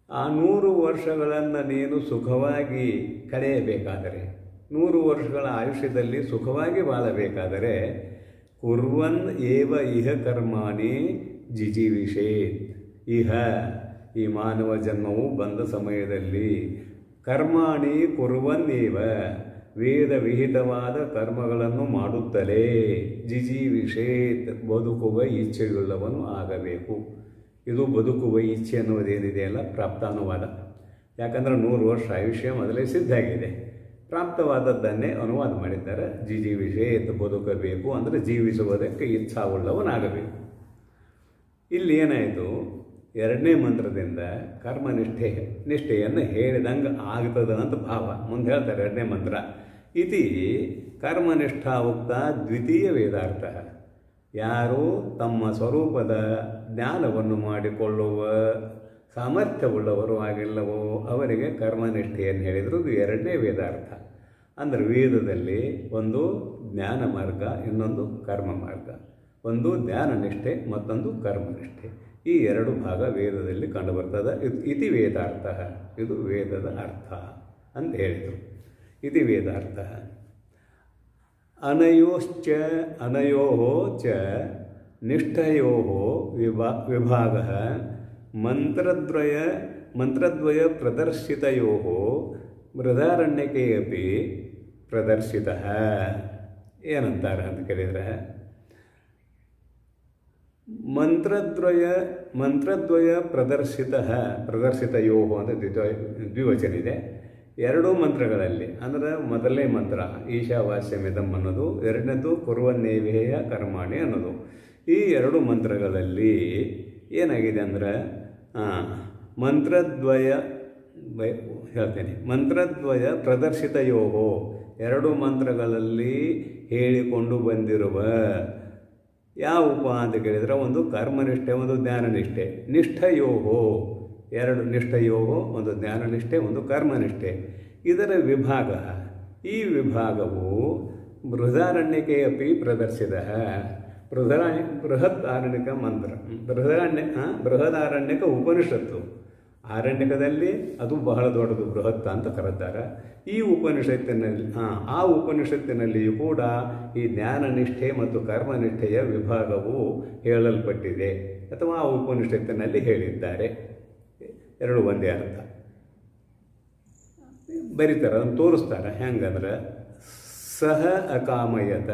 ಆ 100 ವರ್ಷಗಳನ್ನು ನೀನು ಸುಖವಾಗಿ ಕಳೆಯಬೇಕಾದರೆ, 100 ವರ್ಷಗಳ ಆಯುಷ್ಯದಲ್ಲಿ ಸುಖವಾಗಿ ಬಾಳಬೇಕಾದರೆ, ಕುರ್ವನ್ ಏವ ಇಹ ಕರ್ಮಾಣಿ ಜಿಜೀವಿಷೇತ್. ಇಹ ಈ ಮಾನವ ಜನ್ಮವು ಬಂದ ಸಮಯದಲ್ಲಿ ಕರ್ಮಾಣಿ ಕುರ್ವನ್ ಏವ ವೇದ ವಿಹಿತವಾದ ಕರ್ಮಗಳನ್ನು ಮಾಡುತ್ತಲೇ ಜಿಜೀವಿಷೇತ್ ಬದುಕುವ ಇಚ್ಛೆಯುಳ್ಳವನು ಆಗಬೇಕು. ಇದು ಬದುಕುವ ಇಚ್ಛೆ ಅನ್ನೋದೇನಿದೆಯಲ್ಲ ಪ್ರಾಪ್ತಾನುವಾದ. ಯಾಕಂದರೆ 100 ವರ್ಷ ಆಯುಷ್ಯ ಮೊದಲೇ ಸಿದ್ಧಾಗಿದೆ. ಪ್ರಾಪ್ತವಾದದ್ದನ್ನೇ ಅನುವಾದ ಮಾಡಿದ್ದಾರೆ. ಜಿಜೀವಿಷೇತ್, ಬದುಕಬೇಕು ಅಂದರೆ ಜೀವಿಸುವುದಕ್ಕೆ ಇಚ್ಛಾವುಳ್ಳವನಾಗಬೇಕು. ಇಲ್ಲಿ ಏನಾಯಿತು, ಎರಡನೇ ಮಂತ್ರದಿಂದ ನಿಷ್ಠೆಯನ್ನು ಹೇಳಿದಂಗೆ ಆಗ್ತದ ಅಂತ ಭಾವ. ಮುಂದೆ ಹೇಳ್ತಾರೆ ಎರಡನೇ ಮಂತ್ರ, ಇತಿ ಕರ್ಮನಿಷ್ಠಾ ಉಕ್ತ ದ್ವಿತೀಯ ವೇದಾರ್ಥ. ಯಾರು ತಮ್ಮ ಸ್ವರೂಪದ ಜ್ಞಾನವನ್ನು ಮಾಡಿಕೊಳ್ಳುವ ಸಾಮರ್ಥ್ಯವುಳ್ಳವರು ಆಗಿಲ್ಲವೋ ಅವರಿಗೆ ಕರ್ಮನಿಷ್ಠೆಯನ್ನು ಹೇಳಿದರು. ಇದು ಎರಡನೇ ವೇದಾರ್ಥ. ಅಂದರೆ ವೇದದಲ್ಲಿ ಒಂದು ಜ್ಞಾನ ಮಾರ್ಗ, ಇನ್ನೊಂದು ಕರ್ಮ ಮಾರ್ಗ. ಒಂದು ಜ್ಞಾನನಿಷ್ಠೆ, ಮತ್ತೊಂದು ಕರ್ಮನಿಷ್ಠೆ. ಈ ಎರಡು ಭಾಗ ವೇದದಲ್ಲಿ ಕಂಡುಬರ್ತದೆ. ಇತಿ ವೇದಾರ್ಥ, ಇದು ವೇದದ ಅರ್ಥ ಅಂತ ಹೇಳಿದರು. ಇತಿ ವೇದಾರ್ಥ. ಅನಯೋ ಚ ನಿಷ್ಠಯೋ ವಿಭಾಗ ಮಂತ್ರದ್ವಯ ಪ್ರದರ್ಶಿತಯೋ ಬೃಹದಾರಣ್ಯಕೆ ಅಪಿ ಪ್ರದರ್ಶಿತ. ಏನಂತಾರೆ ಅಂತ ಕೇಳಿದರೆ, ಮಂತ್ರದ್ವಯ ಪ್ರದರ್ಶಿತಯೋ ಅಂತ ದ್ವಿವಚನ ಇದೆ. ಎರಡೂ ಮಂತ್ರಗಳಲ್ಲಿ, ಅಂದರೆ ಮೊದಲನೇ ಮಂತ್ರ ಈಶಾವಾಸ್ಯಮಿದಂ ಅನ್ನೋದು, ಎರಡನೇದು ಕುರ್ವನ್ನೇವೇಯ ಕರ್ಮಾಣಿ ಅನ್ನೋದು. ಈ ಎರಡು ಮಂತ್ರಗಳಲ್ಲಿ ಏನಾಗಿದೆ ಅಂದರೆ ಮಂತ್ರದ್ವಯ ಪ್ರದರ್ಶಿತಯೋಹೋ, ಎರಡು ಮಂತ್ರಗಳಲ್ಲಿ ಹೇಳಿಕೊಂಡು ಬಂದಿರುವ ಯಾವ ಅಂತ ಕೇಳಿದರೆ, ಒಂದು ಕರ್ಮನಿಷ್ಠೆ, ಒಂದು ಜ್ಞಾನನಿಷ್ಠೆ. ನಿಷ್ಠಯೋಹೋ, ಎರಡು ನಿಷ್ಠಯೋಹೋ, ಒಂದು ಜ್ಞಾನನಿಷ್ಠೆ, ಒಂದು ಕರ್ಮನಿಷ್ಠೆ. ಇದರ ವಿಭಾಗ, ಈ ವಿಭಾಗವು ಬೃಹದಾರಣ್ಯಕೆ ಅಪಿ ಪ್ರದರ್ಶಿತ. ಬೃಹತ್ ಆರಣ್ಯಕ ಮಂತ್ರ, ಬೃಹದಾರಣ್ಯಕ ಉಪನಿಷತ್ತು. ಆರಣ್ಯಕದಲ್ಲಿ ಅದು ಬಹಳ ದೊಡ್ಡದು, ಬೃಹತ್ ಅಂತ ಕರೆದ್ದಾರೆ. ಈ ಉಪನಿಷತ್ತಿನಲ್ಲಿ ಆ ಉಪನಿಷತ್ತಿನಲ್ಲಿಯೂ ಕೂಡ ಈ ಜ್ಞಾನನಿಷ್ಠೆ ಮತ್ತು ಕರ್ಮನಿಷ್ಠೆಯ ವಿಭಾಗವು ಹೇಳಲ್ಪಟ್ಟಿದೆ, ಅಥವಾ ಆ ಉಪನಿಷತ್ತಿನಲ್ಲಿ ಹೇಳಿದ್ದಾರೆ. ಎರಡು ಒಂದೇ ಅರ್ಥ. ಬರೀತಾರೆ, ಅದನ್ನು ತೋರಿಸ್ತಾರೆ. ಹೆಂಗಂದ್ರೆ ಸಹ ಅಕಾಮಯತ,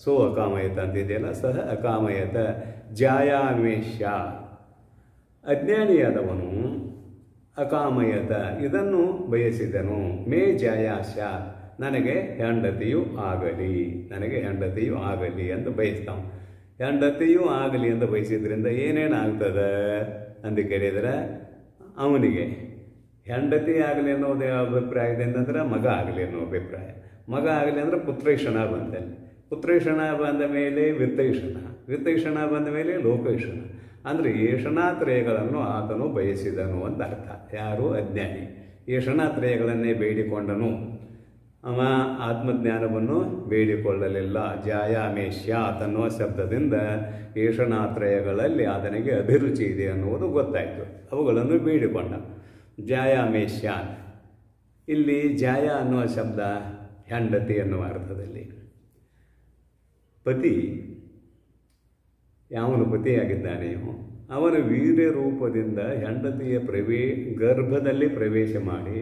ಸೋ ಅಕಾಮಯತ ಅಂತಿದೆಯಲ್ಲ, ಸಹ ಅಕಾಮಯತ ಜಾಯಾಮೇಶ. ಅಜ್ಞಾನಿಯಾದವನು ಅಕಾಮಯತ, ಇದನ್ನು ಬಯಸಿದನು. ಮೇ ಜಾಯಾಶ, ನನಗೆ ಹೆಂಡತಿಯೂ ಆಗಲಿ ಅಂತ ಬಯಸ್ತಾವ. ಹೆಂಡತಿಯೂ ಆಗಲಿ ಅಂತ ಬಯಸಿದ್ರಿಂದ ಏನೇನಾಗ್ತದೆ ಅಂತ ಕೇಳಿದರೆ, ಅವನಿಗೆ ಹೆಂಡತಿ ಆಗಲಿ ಅನ್ನೋದು ಅಭಿಪ್ರಾಯ ಅಂತಂದ್ರೆ ಮಗ ಆಗಲಿ ಅನ್ನೋ ಅಭಿಪ್ರಾಯ. ಮಗ ಆಗಲಿ ಅಂದರೆ ಪುತ್ರೈಷಣ ಬಂದಲ್ಲಿ, ಪುತ್ರೈಷಣ ಬಂದ ಮೇಲೆ ವಿತ್ತೈಷಣ ಬಂದ ಮೇಲೆ ಲೋಕೈಷಣ. ಅಂದರೆ ಏಷಣಾತ್ರಯಗಳನ್ನು ಆತನು ಬಯಸಿದನು ಅಂತ ಅರ್ಥ. ಯಾರು? ಅಜ್ಞಾನಿ. ಏಷಣಾತ್ರಯಗಳನ್ನೇ ಬೇಡಿಕೊಂಡನು, ಅವ ಆತ್ಮಜ್ಞಾನವನ್ನು ಬೇಡಿಕೊಳ್ಳಲಿಲ್ಲ. ಜಾಯಾಮೇಶ್ಯಾತ್ ಅನ್ನುವ ಶಬ್ದದಿಂದ ಏಷಣಾತ್ರಯಗಳಲ್ಲಿ ಆತನಿಗೆ ಅಭಿರುಚಿ ಇದೆ ಅನ್ನುವುದು ಗೊತ್ತಾಯಿತು. ಅವುಗಳನ್ನು ಬೇಡಿಕೊಂಡ. ಜಾಯಾಮೇಶ್ಯಾತ್, ಇಲ್ಲಿ ಜಾಯ ಅನ್ನುವ ಶಬ್ದ ಹೆಂಡತಿ ಅನ್ನುವ ಅರ್ಥದಲ್ಲಿ. ಪತಿ, ಯಾವನು ಪತಿಯಾಗಿದ್ದಾನೆಯೋ ಅವನ ವೀರ್ಯ ರೂಪದಿಂದ ಹೆಂಡತಿಯ ಗರ್ಭದಲ್ಲಿ ಪ್ರವೇಶ ಮಾಡಿ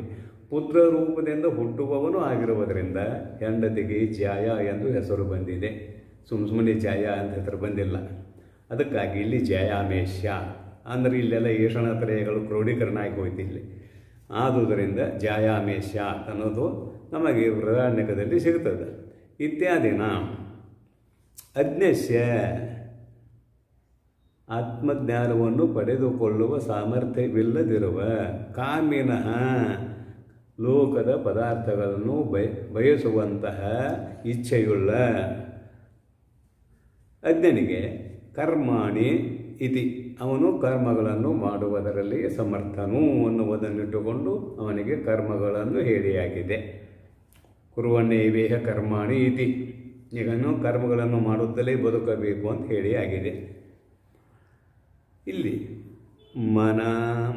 ಪುತ್ರ ರೂಪದಿಂದ ಹುಟ್ಟುವವನು ಆಗಿರುವುದರಿಂದ ಹೆಂಡತಿಗೆ ಜಾಯ ಎಂದು ಹೆಸರು ಬಂದಿದೆ. ಸುಮ್ಮನೆ ಜಾಯ ಅಂತ ಹೆಸರು ಬಂದಿಲ್ಲ. ಅದಕ್ಕಾಗಿ ಇಲ್ಲಿ ಜಾಯಾಮೇಶ್ಯ ಅಂದರೆ ಇಲ್ಲೆಲ್ಲ ಏಷಣಾತ್ರಯಗಳು ಕ್ರೋಢೀಕರಣ ಆಗಿ ಹೋಯ್ತು ಇಲ್ಲಿ. ಆದುದರಿಂದ ಜಾಯಾಮೇಶ್ಯ ಅನ್ನೋದು ನಮಗೆ ಬೃಹದಾರಣ್ಯಕದಲ್ಲಿ ಸಿಗುತ್ತದೆ. ಇತ್ಯಾದಿನ ಅಜ್ಞಸ್ಯ, ಆತ್ಮಜ್ಞಾನವನ್ನು ಪಡೆದುಕೊಳ್ಳುವ ಸಾಮರ್ಥ್ಯವಿಲ್ಲದಿರುವ, ಕಾಮಿನಃ, ಲೋಕದ ಪದಾರ್ಥಗಳನ್ನು ಬಯಸುವಂತಹ ಇಚ್ಛೆಯುಳ್ಳ ಅಜ್ಞನಿಗೆ ಕರ್ಮಾಣಿ ಇತಿ, ಅವನು ಕರ್ಮಗಳನ್ನು ಮಾಡುವುದರಲ್ಲಿ ಸಮರ್ಥನು ಅನ್ನುವುದನ್ನಿಟ್ಟುಕೊಂಡು ಅವನಿಗೆ ಕರ್ಮಗಳನ್ನು ಹೇಳಿಯಾಗಿದೆ. ಕುರುವನ್ನೇವೇಹ ಕರ್ಮಾಣಿ ಇತಿ, ಈಗನು ಕರ್ಮಗಳನ್ನು ಮಾಡುತ್ತಲೇ ಬದುಕಬೇಕು ಅಂತ ಹೇಳಿಯಾಗಿದೆ. ಇಲ್ಲಿ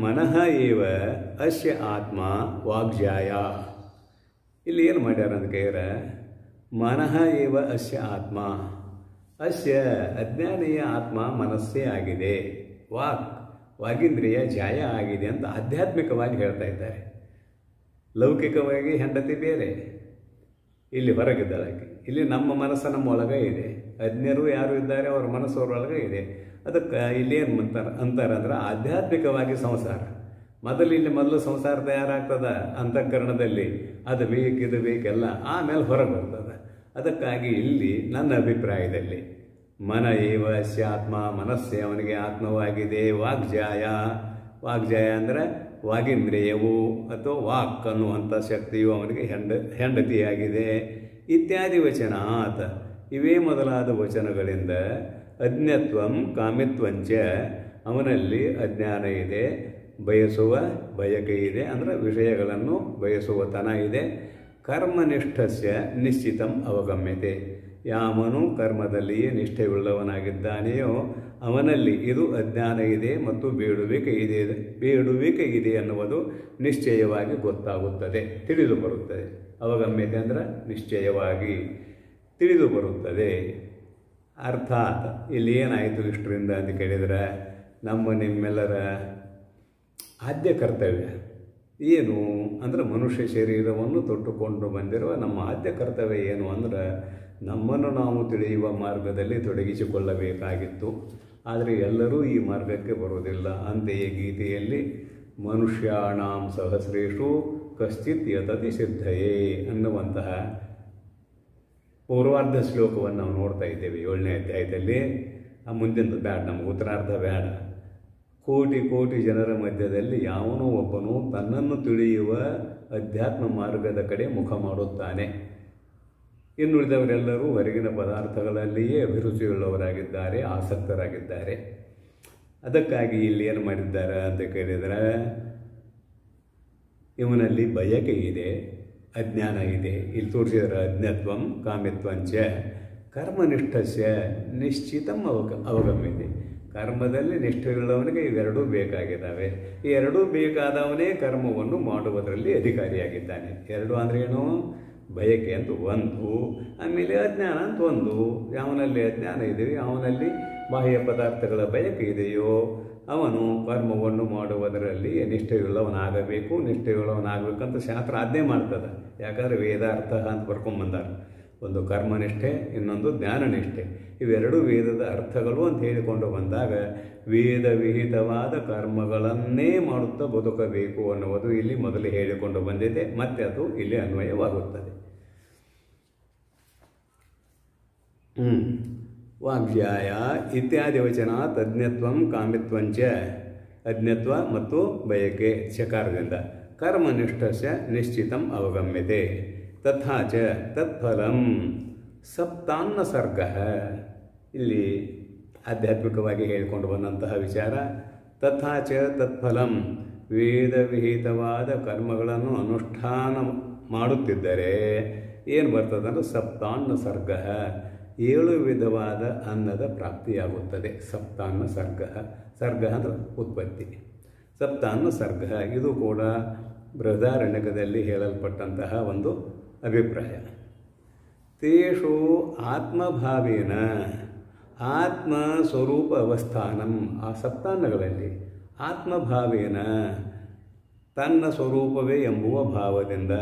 ಮನಃ ಏವ ಅಸ್ಯ ಆತ್ಮ ವಾಗ್ಜಾಯ. ಇಲ್ಲಿ ಏನು ಮಾಡ್ಯಾರ ಅಂತ ಕೇಳಿದ್ರೆ, ಮನಃ ಏವ ಅಸ್ಯ ಆತ್ಮ, ಅಸ್ಯ ಅಜ್ಞಾನಿಯ ಆತ್ಮ ಮನಸ್ಸೇ ಆಗಿದೆ, ವಾಗಿಂದ್ರಿಯ ಜಾಯ ಆಗಿದೆ ಅಂತ ಆಧ್ಯಾತ್ಮಿಕವಾಗಿ ಹೇಳ್ತಾ ಇದ್ದಾರೆ. ಲೌಕಿಕವಾಗಿ ಹೆಂಡತಿ ಬೇರೆ, ಇಲ್ಲಿ ಹೊರಗಿದ್ದಾಳೆ. ಇಲ್ಲಿ ನಮ್ಮ ಮನಸ್ಸು ನಮ್ಮ ಒಳಗೆ ಇದೆ. ಅಜ್ಞರು ಯಾರು ಇದ್ದಾರೆ ಅವರ ಮನಸ್ಸು ಅವರೊಳಗೆ ಇದೆ. ಅದಕ್ಕೆ ಇಲ್ಲೇನು ಅಂತಾರೆ ಅಂದ್ರೆ ಆಧ್ಯಾತ್ಮಿಕವಾಗಿ ಸಂಸಾರ, ಮೊದಲು ಸಂಸಾರ ತಯಾರಾಗ್ತದ ಅಂತಃಕರಣದಲ್ಲಿ, ಅದು ಬೇಕು ಇದು ಬೇಕೆಲ್ಲ, ಆಮೇಲೆ ಹೊರಗೆ ಬರ್ತದೆ. ಅದಕ್ಕಾಗಿ ಇಲ್ಲಿ ನನ್ನ ಅಭಿಪ್ರಾಯದಲ್ಲಿ ಮನ ಏವ ಸ್ಯಾತ್ಮ, ಮನಸ್ಸೇ ಅವನಿಗೆ ಆತ್ಮವಾಗಿದೆ. ವಾಗ್ಜಾಯ ಅಂದರೆ ವಾಗೀಂದ್ರಿಯವು ಅಥವಾ ವಾಕ್ ಅನ್ನುವಂಥ ಶಕ್ತಿಯು ಅವನಿಗೆ ಹೆಂಡತಿಯಾಗಿದೆ. ಇತ್ಯಾದಿ ವಚನಾತ್, ಇವೇ ಮೊದಲಾದ ವಚನಗಳಿಂದ ಅಜ್ಞತ್ವಂ ಕಾಮಿತ್ವಂಚ, ಅವನಲ್ಲಿ ಅಜ್ಞಾನ ಇದೆ, ಬಯಸುವ ಬಯಕೆ ಇದೆ, ಅಂದರೆ ವಿಷಯಗಳನ್ನು ಬಯಸುವತನ ಇದೆ. ಕರ್ಮನಿಷ್ಠಸ್ಯ ನಿಶ್ಚಿತಂ ಅವಗಮ್ಯತೆ, ಯಾವನು ಕರ್ಮದಲ್ಲಿಯೇ ನಿಷ್ಠೆಯುಳ್ಳವನಾಗಿದ್ದಾನೆಯೋ ಅವನಲ್ಲಿ ಇದು ಅಜ್ಞಾನ ಇದೆ ಮತ್ತು ಬೇಡುವಿಕೆ ಇದೆ ಅನ್ನುವುದು ನಿಶ್ಚಯವಾಗಿ ಗೊತ್ತಾಗುತ್ತದೆ, ತಿಳಿದು ಬರುತ್ತದೆ. ಅವಗಮ್ಯತೆ ಅಂದರೆ ನಿಶ್ಚಯವಾಗಿ ತಿಳಿದು ಬರುತ್ತದೆ. ಅರ್ಥಾತ್ ಇಲ್ಲಿ ಏನಾಯಿತು ಇಷ್ಟರಿಂದ ಅಂತ ಕೇಳಿದರೆ, ನಿಮ್ಮೆಲ್ಲರ ಆದ್ಯ ಕರ್ತವ್ಯ ಏನು ಅಂದರೆ, ಮನುಷ್ಯ ಶರೀರವನ್ನು ತೊಟ್ಟುಕೊಂಡು ಬಂದಿರುವ ನಮ್ಮ ಆದ್ಯ ಕರ್ತವ್ಯ ಏನು ಅಂದರೆ, ನಮ್ಮನ್ನು ನಾವು ತಿಳಿಯುವ ಮಾರ್ಗದಲ್ಲಿ ತೊಡಗಿಸಿಕೊಳ್ಳಬೇಕಾಗಿತ್ತು. ಆದರೆ ಎಲ್ಲರೂ ಈ ಮಾರ್ಗಕ್ಕೆ ಬರುವುದಿಲ್ಲ. ಅಂತೆಯೇ ಗೀತೆಯಲ್ಲಿ ಮನುಷ್ಯಾಣಾಂ ಸಹಸ್ರೇಷು ಕಶ್ಚಿತ್ ಯತತಿ ಸಿದ್ಧಯೇ ಅನ್ನುವಂತಹ ಪೂರ್ವಾರ್ಧ ಶ್ಲೋಕವನ್ನು ನಾವು ನೋಡ್ತಾ ಇದ್ದೇವೆ 7ನೇ ಅಧ್ಯಾಯದಲ್ಲಿ. ಆ ಮುಂದಿನ ಬೇಡ, ನಮಗೆ ಉತ್ತರಾರ್ಧ ಬೇಡ. ಕೋಟಿ ಜನರ ಮಧ್ಯದಲ್ಲಿ ಯಾವನೋ ಒಬ್ಬನು ತನ್ನನ್ನು ತಿಳಿಯುವ ಅಧ್ಯಾತ್ಮ ಮಾರ್ಗದ ಕಡೆ ಮುಖ ಮಾಡುತ್ತಾನೆ. ಇನ್ನುಳಿದವರೆಲ್ಲರೂ ಹೊರಗಿನ ಪದಾರ್ಥಗಳಲ್ಲಿಯೇ ಅಭಿರುಚಿಯುಳ್ಳವರಾಗಿದ್ದಾರೆ, ಆಸಕ್ತರಾಗಿದ್ದಾರೆ. ಅದಕ್ಕಾಗಿ ಇಲ್ಲಿ ಏನು ಮಾಡಿದ್ದಾರೆ ಅಂತ ಕೇಳಿದರೆ, ಇವನಲ್ಲಿ ಬಯಕೆ ಇದೆ, ಅಜ್ಞಾನ ಇದೆ. ಇಲ್ಲಿ ತೋರಿಸಿದರೆ ಅಜ್ಞತ್ವಂ ಕಾಮಿತ್ವಂಚ ಕರ್ಮನಿಷ್ಠಸ್ಯ ನಿಶ್ಚಿತಂ ಅವಗಮ್ಯತೆ, ಕರ್ಮದಲ್ಲಿ ನಿಷ್ಠೆಯುಳ್ಳವನಿಗೆ ಇವೆರಡೂ ಬೇಕಾಗಿದ್ದಾವೆ. ಈ ಎರಡೂ ಬೇಕಾದವನೇ ಕರ್ಮವನ್ನು ಮಾಡುವುದರಲ್ಲಿ ಅಧಿಕಾರಿಯಾಗಿದ್ದಾನೆ. ಎರಡು ಅಂದರೆ ಏನು? ಬಯಕೆ ಅಂತ ಒಂದು, ಆಮೇಲೆ ಅಜ್ಞಾನ ಅಂತ ಒಂದು. ಯಾವನಲ್ಲಿ ಅಜ್ಞಾನ ಇದೆಯೋ, ಅವನಲ್ಲಿ ಬಾಹ್ಯ ಪದಾರ್ಥಗಳ ಬಯಕೆ ಇದೆಯೋ, ಅವನು ಕರ್ಮವನ್ನು ಮಾಡುವುದರಲ್ಲಿ ನಿಷ್ಠೆಯುಳ್ಳವನಾಗಬೇಕು. ನಿಷ್ಠೆಯುಳ್ಳವನಾಗಬೇಕಂತ ಶಾಸ್ತ್ರ ಆಜ್ಞೆ ಮಾಡ್ತದೆ. ಯಾಕಂದರೆ ವೇದಾರ್ಥ ಅಂತ ಬರ್ಕೊಂಬಂದಾರೆ. ಒಂದು ಕರ್ಮನಿಷ್ಠೆ, ಇನ್ನೊಂದು ಜ್ಞಾನನಿಷ್ಠೆ. ಇವೆರಡೂ ವೇದದ ಅರ್ಥಗಳು ಅಂತ ಹೇಳಿಕೊಂಡು ಬಂದಾಗ ವೇದ ವಿಹಿತವಾದ ಕರ್ಮಗಳನ್ನೇ ಮಾಡುತ್ತಾ ಬದುಕಬೇಕು ಅನ್ನುವುದು ಇಲ್ಲಿ ಮೊದಲು ಹೇಳಿಕೊಂಡು ಬಂದಿದೆ. ಮತ್ತೆ ಅದು ಇಲ್ಲಿ ಅನ್ವಯವಾಗುತ್ತದೆ. ವಾಗ್ಯಾಯ ಇತ್ಯಾದಿ ವಚನಾತ್ ಅಜ್ಞತ್ವಂ ಕಾಮಿತ್ವಂಚ, ಅಜ್ಞತ್ವ ಮತ್ತು ಬಯಕೆ ಚಕಾರದಿಂದ ಕರ್ಮನಿಷ್ಠಸ್ಯ ನಿಶ್ಚಿತಂ ಅವಗಮ್ಯತೆ. ತಥಾ ಚ ತತ್ಫಲಂ ಸಪ್ತಾನ್ನ ಸರ್ಗ, ಇಲ್ಲಿ ಆಧ್ಯಾತ್ಮಿಕವಾಗಿ ಹೇಳಿಕೊಂಡು ಬಂದಂತಹ ವಿಚಾರ. ತಥಾ ಚ ತತ್ಫಲಂ, ವೇದ ವಿಹಿತವಾದ ಕರ್ಮಗಳನ್ನು ಅನುಷ್ಠಾನ ಮಾಡುತ್ತಿದ್ದರೆ ಏನು ಬರ್ತದಂದ್ರೆ ಸಪ್ತಾನ್ನ ಸರ್ಗ, 7 ವಿಧವಾದ ಅನ್ನದ ಪ್ರಾಪ್ತಿಯಾಗುತ್ತದೆ. ಸಪ್ತಾನ್ನ ಸರ್ಗ, ಸರ್ಗ ಅಂದರೆ ಉತ್ಪತ್ತಿ. ಸಪ್ತಾನ್ನ ಸರ್ಗ ಇದು ಕೂಡ ಬೃಹದಾರಣ್ಯಕದಲ್ಲಿ ಹೇಳಲ್ಪಟ್ಟಂತಹ ಒಂದು ಅಭಿಪ್ರಾಯ. ತೇಷು ಆತ್ಮಭಾವೇನ ಆತ್ಮ ಸ್ವರೂಪ ಅವಸ್ಥಾನಂ, ಆ ಸಪ್ತಾನ್ನಗಳಲ್ಲಿ ಆತ್ಮಭಾವೇನ ತನ್ನ ಸ್ವರೂಪವೇ ಎಂಬುವ ಭಾವದಿಂದ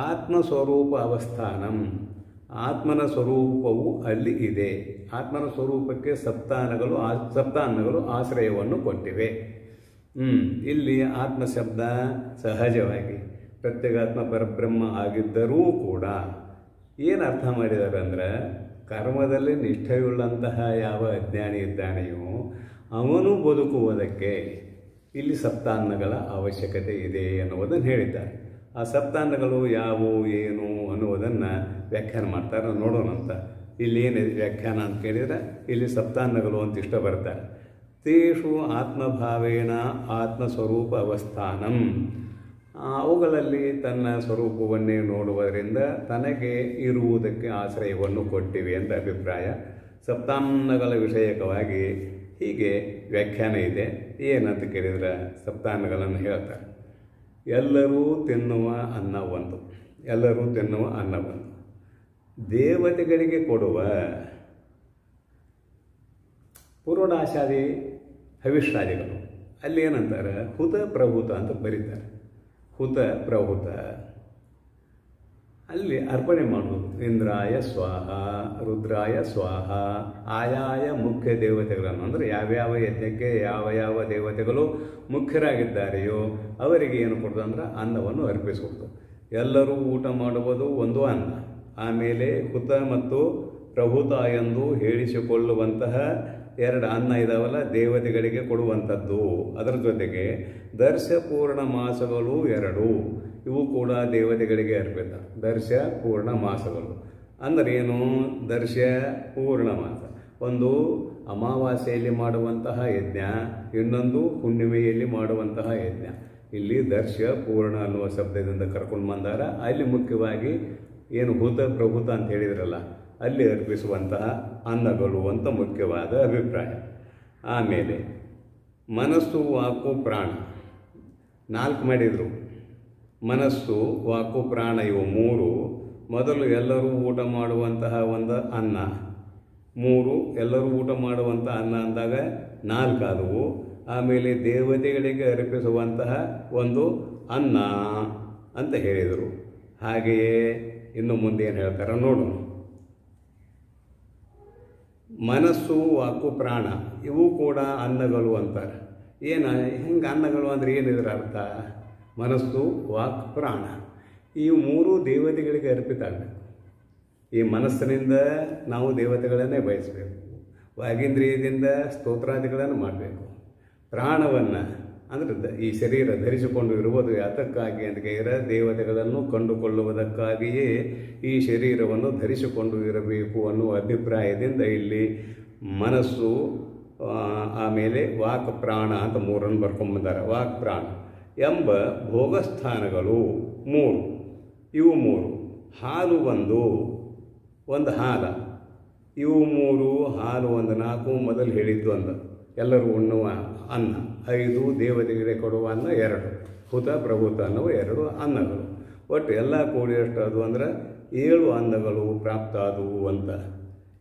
ಆತ್ಮಸ್ವರೂಪ ಅವಸ್ಥಾನಂ, ಆತ್ಮನ ಸ್ವರೂಪವು ಅಲ್ಲಿ ಇದೆ. ಆತ್ಮನ ಸ್ವರೂಪಕ್ಕೆ ಸಪ್ತಾನ್ನಗಳು ಆಶ್ರಯವನ್ನು ಕೊಟ್ಟಿವೆ. ಇಲ್ಲಿ ಆತ್ಮ ಶಬ್ದ ಸಹಜವಾಗಿ ಪ್ರತ್ಯೇಗಾತ್ಮ ಪರಬ್ರಹ್ಮ ಆಗಿದ್ದರೂ ಕೂಡ ಏನು ಅರ್ಥ ಮಾಡಿದ್ದಾರೆ ಅಂದರೆ, ಕರ್ಮದಲ್ಲಿ ನಿಷ್ಠೆಯುಳ್ಳಂತಹ ಯಾವ ಅಜ್ಞಾನಿ ಇದ್ದಾನೆಯೋ ಅವನು ಬದುಕುವುದಕ್ಕೆ ಇಲ್ಲಿ ಸಪ್ತಾನ್ನಗಳ ಅವಶ್ಯಕತೆ ಇದೆ ಅನ್ನುವುದನ್ನು ಹೇಳಿದ್ದಾರೆ. ಆ ಸಪ್ತಾನ್ನಗಳು ಯಾವುವು ಏನು ಅನ್ನುವುದನ್ನು ವ್ಯಾಖ್ಯಾನ ಮಾಡ್ತಾರೆ, ನೋಡೋಣ ಅಂತ. ಇಲ್ಲಿ ಏನು ವ್ಯಾಖ್ಯಾನ ಅಂತ ಕೇಳಿದರೆ, ಇಲ್ಲಿ ಸಪ್ತಾನ್ನಗಳು ಅಂತ ಇಷ್ಟ ಬರ್ತಾರೆ. ತೇಷು ಆತ್ಮಭಾವೇನ ಆತ್ಮಸ್ವರೂಪ ಅವಸ್ಥಾನಂ, ಅವುಗಳಲ್ಲಿ ತನ್ನ ಸ್ವರೂಪವನ್ನೇ ನೋಡುವುದರಿಂದ ತನಗೆ ಇರುವುದಕ್ಕೆ ಆಶ್ರಯವನ್ನು ಕೊಟ್ಟಿವೆ ಅಂತ ಅಭಿಪ್ರಾಯ. ಸಪ್ತಾನ್ನಗಳ ವಿಷಯಕವಾಗಿ ಹೀಗೆ ವ್ಯಾಖ್ಯಾನ ಇದೆ. ಏನಂತ ಕೇಳಿದರೆ ಸಪ್ತಾನ್ನಗಳನ್ನು ಹೇಳ್ತಾರೆ. ಎಲ್ಲರೂ ತಿನ್ನುವ ಅನ್ನ ಒಂದು, ಎಲ್ಲರೂ ತಿನ್ನುವ ಅನ್ನ ಒಂದು. ದೇವತೆಗಳಿಗೆ ಕೊಡುವ ಪೂರ್ವಡಾಶಾದಿ ಹವಿಷ್ಯಾದಿಗಳು, ಅಲ್ಲಿ ಏನಂತಾರೆ ಹುತ ಪ್ರಹುತ ಅಂತ ಬರೀತಾರೆ. ಹುತ ಪ್ರಹುತ ಅಲ್ಲಿ ಅರ್ಪಣೆ ಮಾಡೋದು. ಇಂದ್ರಾಯ ಸ್ವಾಹ, ರುದ್ರಾಯ ಸ್ವಾಹ, ಆಯಾಯ ಮುಖ್ಯ ದೇವತೆಗಳನ್ನು, ಅಂದರೆ ಯಾವ್ಯಾವ ಯಜ್ಞಕ್ಕೆ ಯಾವ ಯಾವ ದೇವತೆಗಳು ಮುಖ್ಯರಾಗಿದ್ದಾರೆಯೋ ಅವರಿಗೆ ಏನು ಕೊಡೋದು ಅಂದ್ರೆ ಅನ್ನವನ್ನು ಅರ್ಪಿಸುವುದು. ಎಲ್ಲರೂ ಊಟ ಮಾಡುವುದು ಒಂದು ಅನ್ನ. ಆಮೇಲೆ ಹುತ ಮತ್ತು ಪ್ರಭುತ ಎಂದು ಹೇಳಿಸಿಕೊಳ್ಳುವಂತಹ 2 ಅನ್ನ ಇದಾವಲ್ಲ, ದೇವತೆಗಳಿಗೆ ಕೊಡುವಂಥದ್ದು. ಅದರ ಜೊತೆಗೆ ದರ್ಶ ಪೂರ್ಣ ಮಾಸಗಳು 2, ಇವು ಕೂಡ ದೇವತೆಗಳಿಗೆ ಅರ್ಪಿತ. ದರ್ಶ ಪೂರ್ಣ ಮಾಸಗಳು ಅಂದರೆ ಏನು? ದರ್ಶ ಪೂರ್ಣ ಮಾಸ, ಒಂದು ಅಮಾವಾಸ್ಯೆಯಲ್ಲಿ ಮಾಡುವಂತಹ ಯಜ್ಞ, ಇನ್ನೊಂದು ಹುಣ್ಣಿಮೆಯಲ್ಲಿ ಮಾಡುವಂತಹ ಯಜ್ಞ. ಇಲ್ಲಿ ದರ್ಶ ಪೂರ್ಣ ಅನ್ನುವ ಶಬ್ದದಿಂದ ಕರ್ಕೊಂಡು ಬಂದಾರ. ಅಲ್ಲಿ ಮುಖ್ಯವಾಗಿ ಏನು ಹುತ ಪ್ರಭುತ ಅಂತ ಹೇಳಿದ್ರಲ್ಲ, ಅಲ್ಲಿ ಅರ್ಪಿಸುವಂತಹ ಅನ್ನಗಳು ಅಂತ ಮುಖ್ಯವಾದ ಅಭಿಪ್ರಾಯ. ಆಮೇಲೆ ಮನಸ್ಸು, ವಾಕು, ಪ್ರಾಣ 4 ಮಾಡಿದರು. ಮನಸ್ಸು, ವಾಕು, ಪ್ರಾಣ ಇವು 3. ಮೊದಲು ಎಲ್ಲರೂ ಊಟ ಮಾಡುವಂತಹ ಒಂದು ಅನ್ನ 3, ಎಲ್ಲರೂ ಊಟ ಮಾಡುವಂತಹ ಅನ್ನ ಅಂದಾಗ 4 ಆದವು. ಆಮೇಲೆ ದೇವತೆಗಳಿಗೆ ಅರ್ಪಿಸುವಂತಹ ಒಂದು ಅನ್ನ ಅಂತ ಹೇಳಿದರು. ಹಾಗೆಯೇ ಇನ್ನು ಮುಂದೆ ಏನು ಹೇಳ್ತಾರೆ ನೋಡೋಣ. ಮನಸ್ಸು, ವಾಕು, ಪ್ರಾಣ ಇವು ಕೂಡ ಅನ್ನಗಳು ಅಂತಾರೆ. ಹೆಂಗೆ ಅನ್ನಗಳು ಅಂದರೆ ಏನಿದ್ರ ಅರ್ಥ? ಮನಸ್ಸು, ವಾಕ್, ಪ್ರಾಣ ಈ 3 ದೇವತೆಗಳಿಗೆ ಅರ್ಪಿತ ಆಗಬೇಕು. ಈ ಮನಸ್ಸಿನಿಂದ ನಾವು ದೇವತೆಗಳನ್ನೇ ಬಯಸಬೇಕು, ವಾಗೀಂದ್ರಿಯದಿಂದ ಸ್ತೋತ್ರಾದಿಗಳನ್ನು ಮಾಡಬೇಕು. ಪ್ರಾಣವನ್ನು ಅಂದರೆ ಈ ಶರೀರ ಧರಿಸಿಕೊಂಡು ಇರುವುದು ಯಾತಕ್ಕಾಗಿ ಅಂತ ಕೇಳಿದರೆ ದೇವತೆಗಳನ್ನು ಕಂಡುಕೊಳ್ಳುವುದಕ್ಕಾಗಿಯೇ ಈ ಶರೀರವನ್ನು ಧರಿಸಿಕೊಂಡು ಇರಬೇಕು ಅನ್ನುವ ಅಭಿಪ್ರಾಯದಿಂದ ಇಲ್ಲಿ ಮನಸ್ಸು, ಆಮೇಲೆ ವಾಕ್, ಪ್ರಾಣ ಅಂತ 3 ಬರ್ಕೊಂಡ್ಬಂದಾರೆ. ವಾಕ್, ಪ್ರಾಣ ಎಂಬ ಭೋಗಸ್ಥಾನಗಳು 3. ಇವು 3. ಹಾಲು ಒಂದು ಹಾಲ, ಇವು 3. ಹಾಲು ಒಂದು 4, ಮೊದಲು ಹೇಳಿದ್ದು ಒಂದು ಎಲ್ಲರೂ ಉಣ್ಣುವ ಅನ್ನ 5, ದೇವತೆಗಳಿಗೆ ಕೊಡುವ ಅನ್ನ 2, ಹುತ ಪ್ರಭುತ ಅನ್ನುವ 2 ಅನ್ನಗಳು. ಒಟ್ಟು ಎಲ್ಲ ಕೂಡಿ ಎಷ್ಟು ಅದು ಅಂದರೆ 7 ಅನ್ನಗಳು ಪ್ರಾಪ್ತ ಆದವು ಅಂತ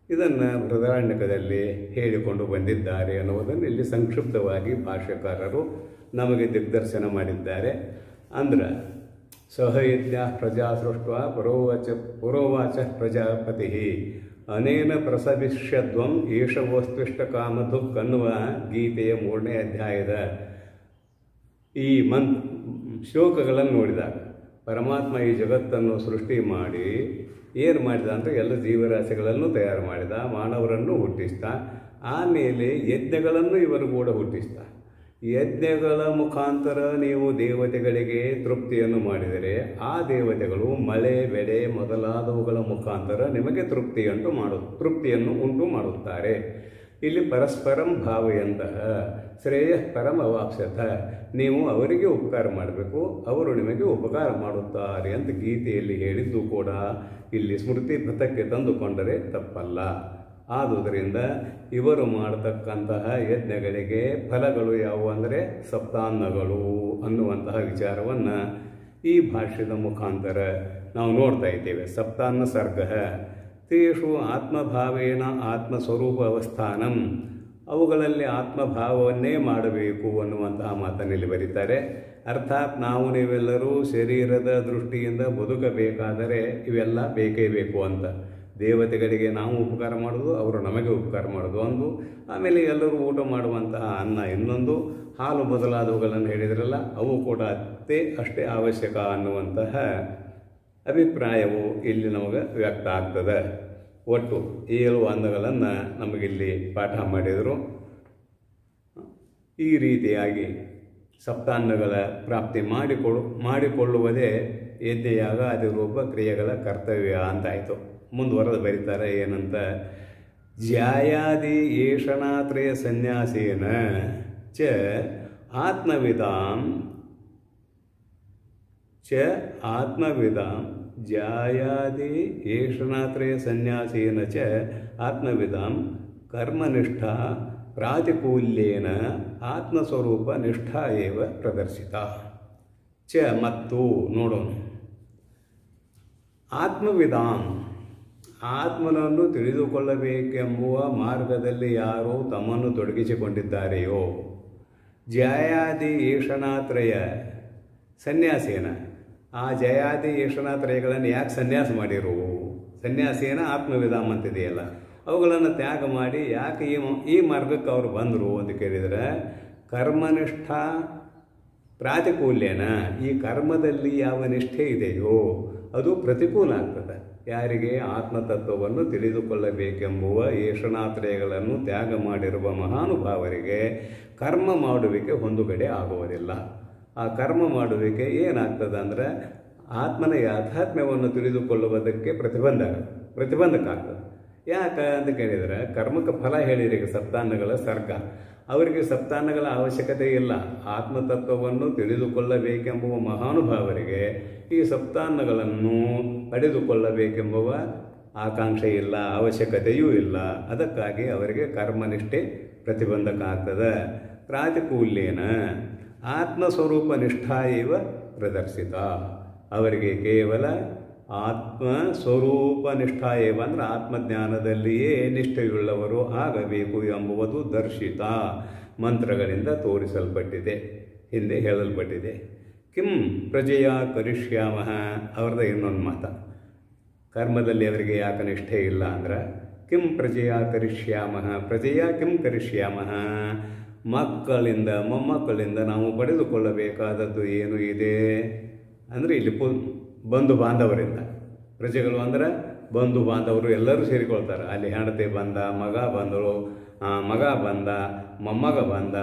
ಇದನ್ನು ಬೃಹದಾರಣ್ಯಕದಲ್ಲಿ ಹೇಳಿಕೊಂಡು ಬಂದಿದ್ದಾರೆ ಅನ್ನುವುದನ್ನು ಇಲ್ಲಿ ಸಂಕ್ಷಿಪ್ತವಾಗಿ ಭಾಷ್ಯಕಾರರು ನಮಗೆ ದಿಗ್ದರ್ಶನ ಮಾಡಿದ್ದಾರೆ. ಅಂದ್ರೆ ಸಹಯಜ್ಞ ಪ್ರಜಾ ಸೃಷ್ಟ ಪುರೋವಾಚ ಪ್ರಜಾಪತಿ ಅನೇನ ಪ್ರಸವಿಷ್ಯಧ್ವಂ ಏಷ ವಸ್ತುಷ್ಟ ಕಾಮಧುಕ್ ಅನ್ನುವ ಗೀತೆಯ 3ನೇ ಅಧ್ಯಾಯದ ಈ ಶ್ಲೋಕಗಳನ್ನು ನೋಡಿದಾಗ ಪರಮಾತ್ಮ ಈ ಜಗತ್ತನ್ನು ಸೃಷ್ಟಿ ಮಾಡಿ ಏನು ಮಾಡಿದ ಅಂದರೆ ಎಲ್ಲ ಜೀವರಾಶಿಗಳನ್ನು ತಯಾರು ಮಾಡಿದ, ಮಾನವರನ್ನು ಹುಟ್ಟಿಸ್ತ, ಆಮೇಲೆ ಯಜ್ಞಗಳನ್ನು ಇವರು ಕೂಡ ಹುಟ್ಟಿಸ್ತ. ಯಜ್ಞಗಳ ಮುಖಾಂತರ ನೀವು ದೇವತೆಗಳಿಗೆ ತೃಪ್ತಿಯನ್ನು ಮಾಡಿದರೆ ಆ ದೇವತೆಗಳು ಮಳೆ, ಬೆಳೆ ಮೊದಲಾದವುಗಳ ಮುಖಾಂತರ ನಿಮಗೆ ತೃಪ್ತಿಯನ್ನು ಉಂಟು ಮಾಡುತ್ತಾರೆ. ಇಲ್ಲಿ ಪರಸ್ಪರಂ ಭಾವೆಯಂತಹ ಶ್ರೇಯ ಪರಂ ಅವಾಪ್ಸ್ಯತ, ನೀವು ಅವರಿಗೆ ಉಪಕಾರ ಮಾಡಬೇಕು, ಅವರು ನಿಮಗೆ ಉಪಕಾರ ಮಾಡುತ್ತಾರೆ ಅಂತ ಗೀತೆಯಲ್ಲಿ ಹೇಳಿದ್ದು ಕೂಡ ಇಲ್ಲಿ ಸ್ಮೃತಿ ಪಥಕ್ಕೆ ತಂದುಕೊಂಡರೆ ತಪ್ಪಲ್ಲ. ಆದುದರಿಂದ ಇವರು ಮಾಡತಕ್ಕಂತಹ ಯಜ್ಞಗಳಿಗೆ ಫಲಗಳು ಯಾವುವು ಅಂದರೆ ಸಪ್ತಾನ್ನಗಳು ಅನ್ನುವಂತಹ ವಿಚಾರವನ್ನು ಈ ಭಾಷ್ಯದ ಮುಖಾಂತರ ನಾವು ನೋಡ್ತಾ ಇದ್ದೇವೆ. ಸಪ್ತಾನ್ನ ಸರ್ಗ ತೇಷು ಆತ್ಮಭಾವೇನ ಆತ್ಮಸ್ವರೂಪ ಅವಸ್ಥಾನಂ, ಅವುಗಳಲ್ಲಿ ಆತ್ಮಭಾವವನ್ನೇ ಮಾಡಬೇಕು ಅನ್ನುವಂತಹ ಮಾತನ್ನಲ್ಲಿ ಬರೀತಾರೆ. ಅರ್ಥಾತ್ ನಾವು ನೀವೆಲ್ಲರೂ ಶರೀರದ ದೃಷ್ಟಿಯಿಂದ ಬದುಕಬೇಕಾದರೆ ಇವೆಲ್ಲ ಬೇಕೇ ಬೇಕು ಅಂತ. ದೇವತೆಗಳಿಗೆ ನಾವು ಉಪಕಾರ ಮಾಡೋದು, ಅವರು ನಮಗೆ ಉಪಕಾರ ಮಾಡೋದು ಒಂದು, ಆಮೇಲೆ ಎಲ್ಲರೂ ಊಟ ಮಾಡುವಂತಹ ಅನ್ನ ಇನ್ನೊಂದು, ಹಾಲು ಮೊದಲಾದವುಗಳನ್ನು ಹೇಳಿದ್ರಲ್ಲ ಅವು ಕೂಡ ಅಷ್ಟೇ ಅವಶ್ಯಕ ಅನ್ನುವಂತಹ ಅಭಿಪ್ರಾಯವು ಇಲ್ಲಿ ನಮಗೆ ವ್ಯಕ್ತ ಆಗ್ತದೆ. ಒಟ್ಟು 7 ಅನ್ನಗಳನ್ನು ನಮಗಿಲ್ಲಿ ಪಾಠ ಮಾಡಿದರು. ಈ ರೀತಿಯಾಗಿ ಸಪ್ತಾನ್ನಗಳ ಪ್ರಾಪ್ತಿ ಮಾಡಿಕೊಳ್ಳುವುದೇ ಯಜ್ಞಯಾಗ ಅಧಿರೂಪ ಕ್ರಿಯೆಗಳ ಕರ್ತವ್ಯ ಅಂತಾಯಿತು. ಮುಂದುವರೆದು ಬರೀತಾರೆ ಏನಂತ, ಜ್ಯಾಯಾದಿ ಏಷಣಾತ್ರಯ ಸನ್ಯಾಸೇನ ಚ ಆತ್ಮವಿದಾಂ ಜ್ಯಾಯಾದಿ ಏಷಣಾತ್ರಯ ಸನ್ಯಾಸೇನ ಚ ಆತ್ಮವಿದಾಂ ಕರ್ಮನಿಷ್ಠಾ ಪ್ರಾತಿಕೂಲ್ಯೇನ ಆತ್ಮಸ್ವರೂಪ ನಿಷ್ಠಾ ಏವ ಪ್ರದರ್ಶಿತ. ಮತ್ತು ನೋಡೋಣ, ಆತ್ಮವಿದಾಂ ಆತ್ಮನನ್ನು ತಿಳಿದುಕೊಳ್ಳಬೇಕೆಂಬುವ ಮಾರ್ಗದಲ್ಲಿ ಯಾರು ತಮ್ಮನ್ನು ತೊಡಗಿಸಿಕೊಂಡಿದ್ದಾರೆಯೋ, ಜ್ಯಾಯಾದಿ ಏಷಣಾತ್ರಯ ಸನ್ಯಾಸೇನ ಆ ಜಯಾದಿ ಈಶ್ವರನಾಥರೇಗಳನ್ನು ಯಾಕೆ ಸನ್ಯಾಸ ಮಾಡಿರು? ಸನ್ಯಾಸಿಯೇನ ಆತ್ಮವಿಧಾಮ ಅಂತಿದೆಯಲ್ಲ, ಅವುಗಳನ್ನು ತ್ಯಾಗ ಮಾಡಿ ಯಾಕೆ ಈ ಮಾರ್ಗಕ್ಕೆ ಅವರು ಬಂದರು ಅಂತ ಕೇಳಿದರೆ, ಕರ್ಮನಿಷ್ಠ ಪ್ರಾತಿಕೂಲ್ಯನ, ಈ ಕರ್ಮದಲ್ಲಿ ಯಾವ ನಿಷ್ಠೆ ಇದೆಯೋ ಅದು ಪ್ರತಿಕೂಲ ಆಗ್ತದೆ. ಯಾರಿಗೆ ಆತ್ಮತತ್ವವನ್ನು ತಿಳಿದುಕೊಳ್ಳಬೇಕೆಂಬುವ ಈಶ್ವರನಾಥರೇಗಳನ್ನು ತ್ಯಾಗ ಮಾಡಿರುವ ಮಹಾನುಭಾವರಿಗೆ ಕರ್ಮ ಮಾಡುವಿಕೆ ಹೊಂದುಗಡೆ ಆಗುವುದಿಲ್ಲ. ಆ ಕರ್ಮ ಮಾಡುವಿಕೆ ಏನಾಗ್ತದೆ ಅಂದರೆ ಆತ್ಮನ ಯಾಥಾತ್ಮ್ಯವನ್ನು ತಿಳಿದುಕೊಳ್ಳುವುದಕ್ಕೆ ಪ್ರತಿಬಂಧಕ ಆಗ್ತದೆ. ಯಾಕೆ ಅಂತ ಕೇಳಿದರೆ, ಕರ್ಮಕ್ಕೆ ಫಲ ಹೇಳಿರಿ ಸಪ್ತಾನ್ನಗಳ ಸರ್ಗ, ಅವರಿಗೆ ಸಪ್ತಾನ್ನಗಳ ಅವಶ್ಯಕತೆ ಇಲ್ಲ. ಆತ್ಮತತ್ವವನ್ನು ತಿಳಿದುಕೊಳ್ಳಬೇಕೆಂಬುವ ಮಹಾನುಭಾವರಿಗೆ ಈ ಸಪ್ತಾನ್ನಗಳನ್ನು ಪಡೆದುಕೊಳ್ಳಬೇಕೆಂಬುವ ಆಕಾಂಕ್ಷೆ ಇಲ್ಲ, ಅವಶ್ಯಕತೆಯೂ ಇಲ್ಲ. ಅದಕ್ಕಾಗಿ ಅವರಿಗೆ ಕರ್ಮನಿಷ್ಠೆ ಪ್ರತಿಬಂಧಕ ಆಗ್ತದೆ. ಪ್ರಾತಿಕೂಲ್ಯೇನ ಆತ್ಮಸ್ವರೂಪ ನಿಷ್ಠಾ ಇವ ಪ್ರದರ್ಶಿತ, ಅವರಿಗೆ ಕೇವಲ ಆತ್ಮಸ್ವರೂಪ ನಿಷ್ಠಾ ಏವ ಅಂದರೆ ಆತ್ಮಜ್ಞಾನದಲ್ಲಿಯೇ ನಿಷ್ಠೆಯುಳ್ಳವರು ಆಗಬೇಕು ಎಂಬುವುದು ದರ್ಶಿತ, ಮಂತ್ರಗಳಿಂದ ತೋರಿಸಲ್ಪಟ್ಟಿದೆ, ಹಿಂದೆ ಹೇಳಲ್ಪಟ್ಟಿದೆ. ಕಿಂ ಪ್ರಜೆಯ ಕರಿಷ್ಯಾಮಃ, ಅವ್ರದ್ದು ಇನ್ನೊಂದು ಮಾತ. ಕರ್ಮದಲ್ಲಿ ಅವರಿಗೆ ಯಾಕೆ ನಿಷ್ಠೆ ಇಲ್ಲ ಅಂದ್ರೆ, ಕಿಂ ಪ್ರಜೆಯ ಕರಿಷ್ಯಾಮಃ, ಪ್ರಜೆಯ ಕಿಂ ಕರಿಷ್ಯಾಮಃ, ಮಕ್ಕಳಿಂದ ಮೊಮ್ಮಕ್ಕಳಿಂದ ನಾವು ಪಡೆದುಕೊಳ್ಳಬೇಕಾದದ್ದು ಏನು ಇದೆ ಅಂದರೆ, ಇಲ್ಲಿ ಬಂಧು ಬಾಂಧವರಿಂದ, ಪ್ರಜೆಗಳು ಅಂದರೆ ಬಂಧು ಬಾಂಧವರು ಎಲ್ಲರೂ ಸೇರಿಕೊಳ್ತಾರೆ. ಅಲ್ಲಿ ಹೆಂಡತಿ ಬಂದ, ಮಗ ಬಂದರು, ಮಗ ಬಂದ, ಮೊಮ್ಮಗ ಬಂದ,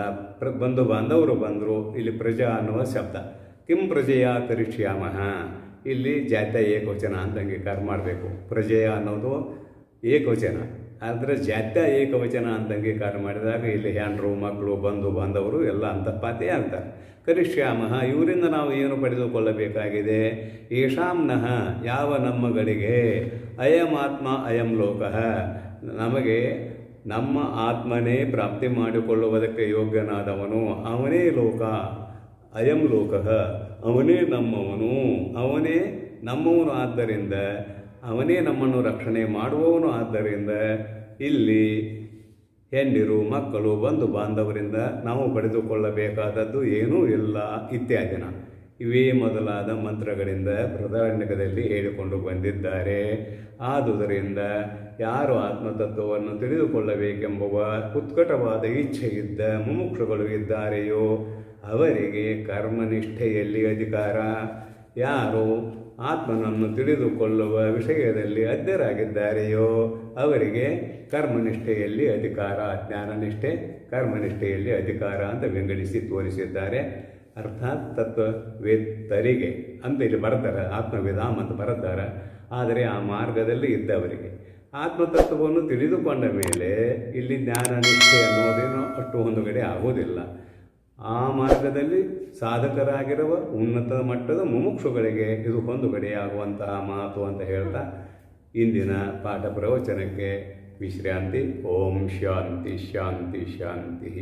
ಬಂಧು ಬಾಂಧವರು ಬಂದರು. ಇಲ್ಲಿ ಪ್ರಜಾ ಅನ್ನುವ ಶಬ್ದ. ಕಿಂ ಪ್ರಜೆಯ ಕರಿಷ್ಯಾಮಃ, ಇಲ್ಲಿ ಜಾತ್ಯ ಏಕವಚನ ಅಂತ ಅಂಗೀಕಾರ ಮಾಡಬೇಕು. ಪ್ರಜೆಯ ಅನ್ನೋದು ಏಕವಚನ, ಆದರೆ ಜಾತ್ಯ ಏಕವಚನ ಅಂತ ಅಂಗೀಕಾರ ಮಾಡಿದಾಗ ಇಲ್ಲಿ ಹೆಂಡರು ಮಕ್ಕಳು ಬಂಧು ಬಾಂಧವರು ಎಲ್ಲ ಅಂತಃಪಾತಿ ಆಗ್ತಾರೆ. ಕರಿಷ್ಯಾಮಃ, ಇವರಿಂದ ನಾವು ಏನು ಪಡೆದುಕೊಳ್ಳಬೇಕಾಗಿದೆ? ಯಶಾಂನಃ, ಯಾವ ನಮ್ಮಗಳಿಗೆ, ಅಯಮಾತ್ಮ ಅಯಂ ಲೋಕಃ, ನಮಗೆ ನಮ್ಮ ಆತ್ಮನೇ ಪ್ರಾಪ್ತಿ ಮಾಡಿಕೊಳ್ಳುವುದಕ್ಕೆ ಯೋಗ್ಯನಾದವನು ಅವನೇ ಲೋಕ. ಅಯಂ ಲೋಕಃ, ಅವನೇ ನಮ್ಮವನು, ಅವನೇ ನಮ್ಮವನು. ಆದ್ದರಿಂದ ಅವನೇ ನಮ್ಮನ್ನು ರಕ್ಷಣೆ ಮಾಡುವವನು. ಆದ್ದರಿಂದ ಇಲ್ಲಿ ಹೆಂಡಿರು ಮಕ್ಕಳು ಬಂಧು ಬಾಂಧವರಿಂದ ನಾವು ಪಡೆದುಕೊಳ್ಳಬೇಕಾದದ್ದು ಏನೂ ಇಲ್ಲ ಇತ್ಯಾದಿನ ಇವೇ ಮೊದಲಾದ ಮಂತ್ರಗಳಿಂದ ಬೃಹದಾರಣ್ಯಕದಲ್ಲಿ ಹೇಳಿಕೊಂಡು ಬಂದಿದ್ದಾರೆ. ಆದುದರಿಂದ ಯಾರು ಆತ್ಮತತ್ವವನ್ನು ತಿಳಿದುಕೊಳ್ಳಬೇಕೆಂಬುವ ಉತ್ಕಟವಾದ ಇಚ್ಛೆಯಿದ್ದ ಮುಮುಕ್ಷುಗಳು ಇದ್ದಾರೆಯೋ ಅವರಿಗೆ ಕರ್ಮನಿಷ್ಠೆಯಲ್ಲಿ ಅಧಿಕಾರ. ಯಾರು ಆತ್ಮನನ್ನು ತಿಳಿದುಕೊಳ್ಳುವ ವಿಷಯದಲ್ಲಿ ಅಜ್ಞರಾಗಿದ್ದಾರೆಯೋ ಅವರಿಗೆ ಕರ್ಮನಿಷ್ಠೆಯಲ್ಲಿ ಅಧಿಕಾರ, ಜ್ಞಾನನಿಷ್ಠೆ ಕರ್ಮನಿಷ್ಠೆಯಲ್ಲಿ ಅಧಿಕಾರ ಅಂತ ವಿಂಗಡಿಸಿ ತೋರಿಸಿದ್ದಾರೆ. ಅರ್ಥಾತ್ ತತ್ವವೇತ್ತರಿಗೆ ಅಂತ ಇಲ್ಲಿ ಬರ್ತಾರೆ, ಆತ್ಮವಿಧಾಮ್ ಅಂತ ಬರ್ತಾರೆ. ಆದರೆ ಆ ಮಾರ್ಗದಲ್ಲಿ ಇದ್ದವರಿಗೆ ಆತ್ಮತತ್ವವನ್ನು ತಿಳಿದುಕೊಂಡ ಮೇಲೆ ಇಲ್ಲಿ ಜ್ಞಾನನಿಷ್ಠೆ ಅನ್ನೋದೇನೋ ಅಷ್ಟು ಹೊಂದುಗಡೆ ಆಗೋದಿಲ್ಲ. ಆ ಮಾರ್ಗದಲ್ಲಿ ಸಾಧಕರಾಗಿರುವ ಉನ್ನತ ಮಟ್ಟದ ಮುಮುಕ್ಷುಗಳಿಗೆ ಇದು ಹೊಂದುಗಡೆಯಾಗುವಂತಹ ಮಾತು ಅಂತ ಹೇಳ್ತಾ ಇಂದಿನ ಪಾಠ ಪ್ರವಚನಕ್ಕೆ ವಿಶ್ರಾಂತಿ. ಓಂ ಶಾಂತಿ ಶಾಂತಿ ಶಾಂತಿ.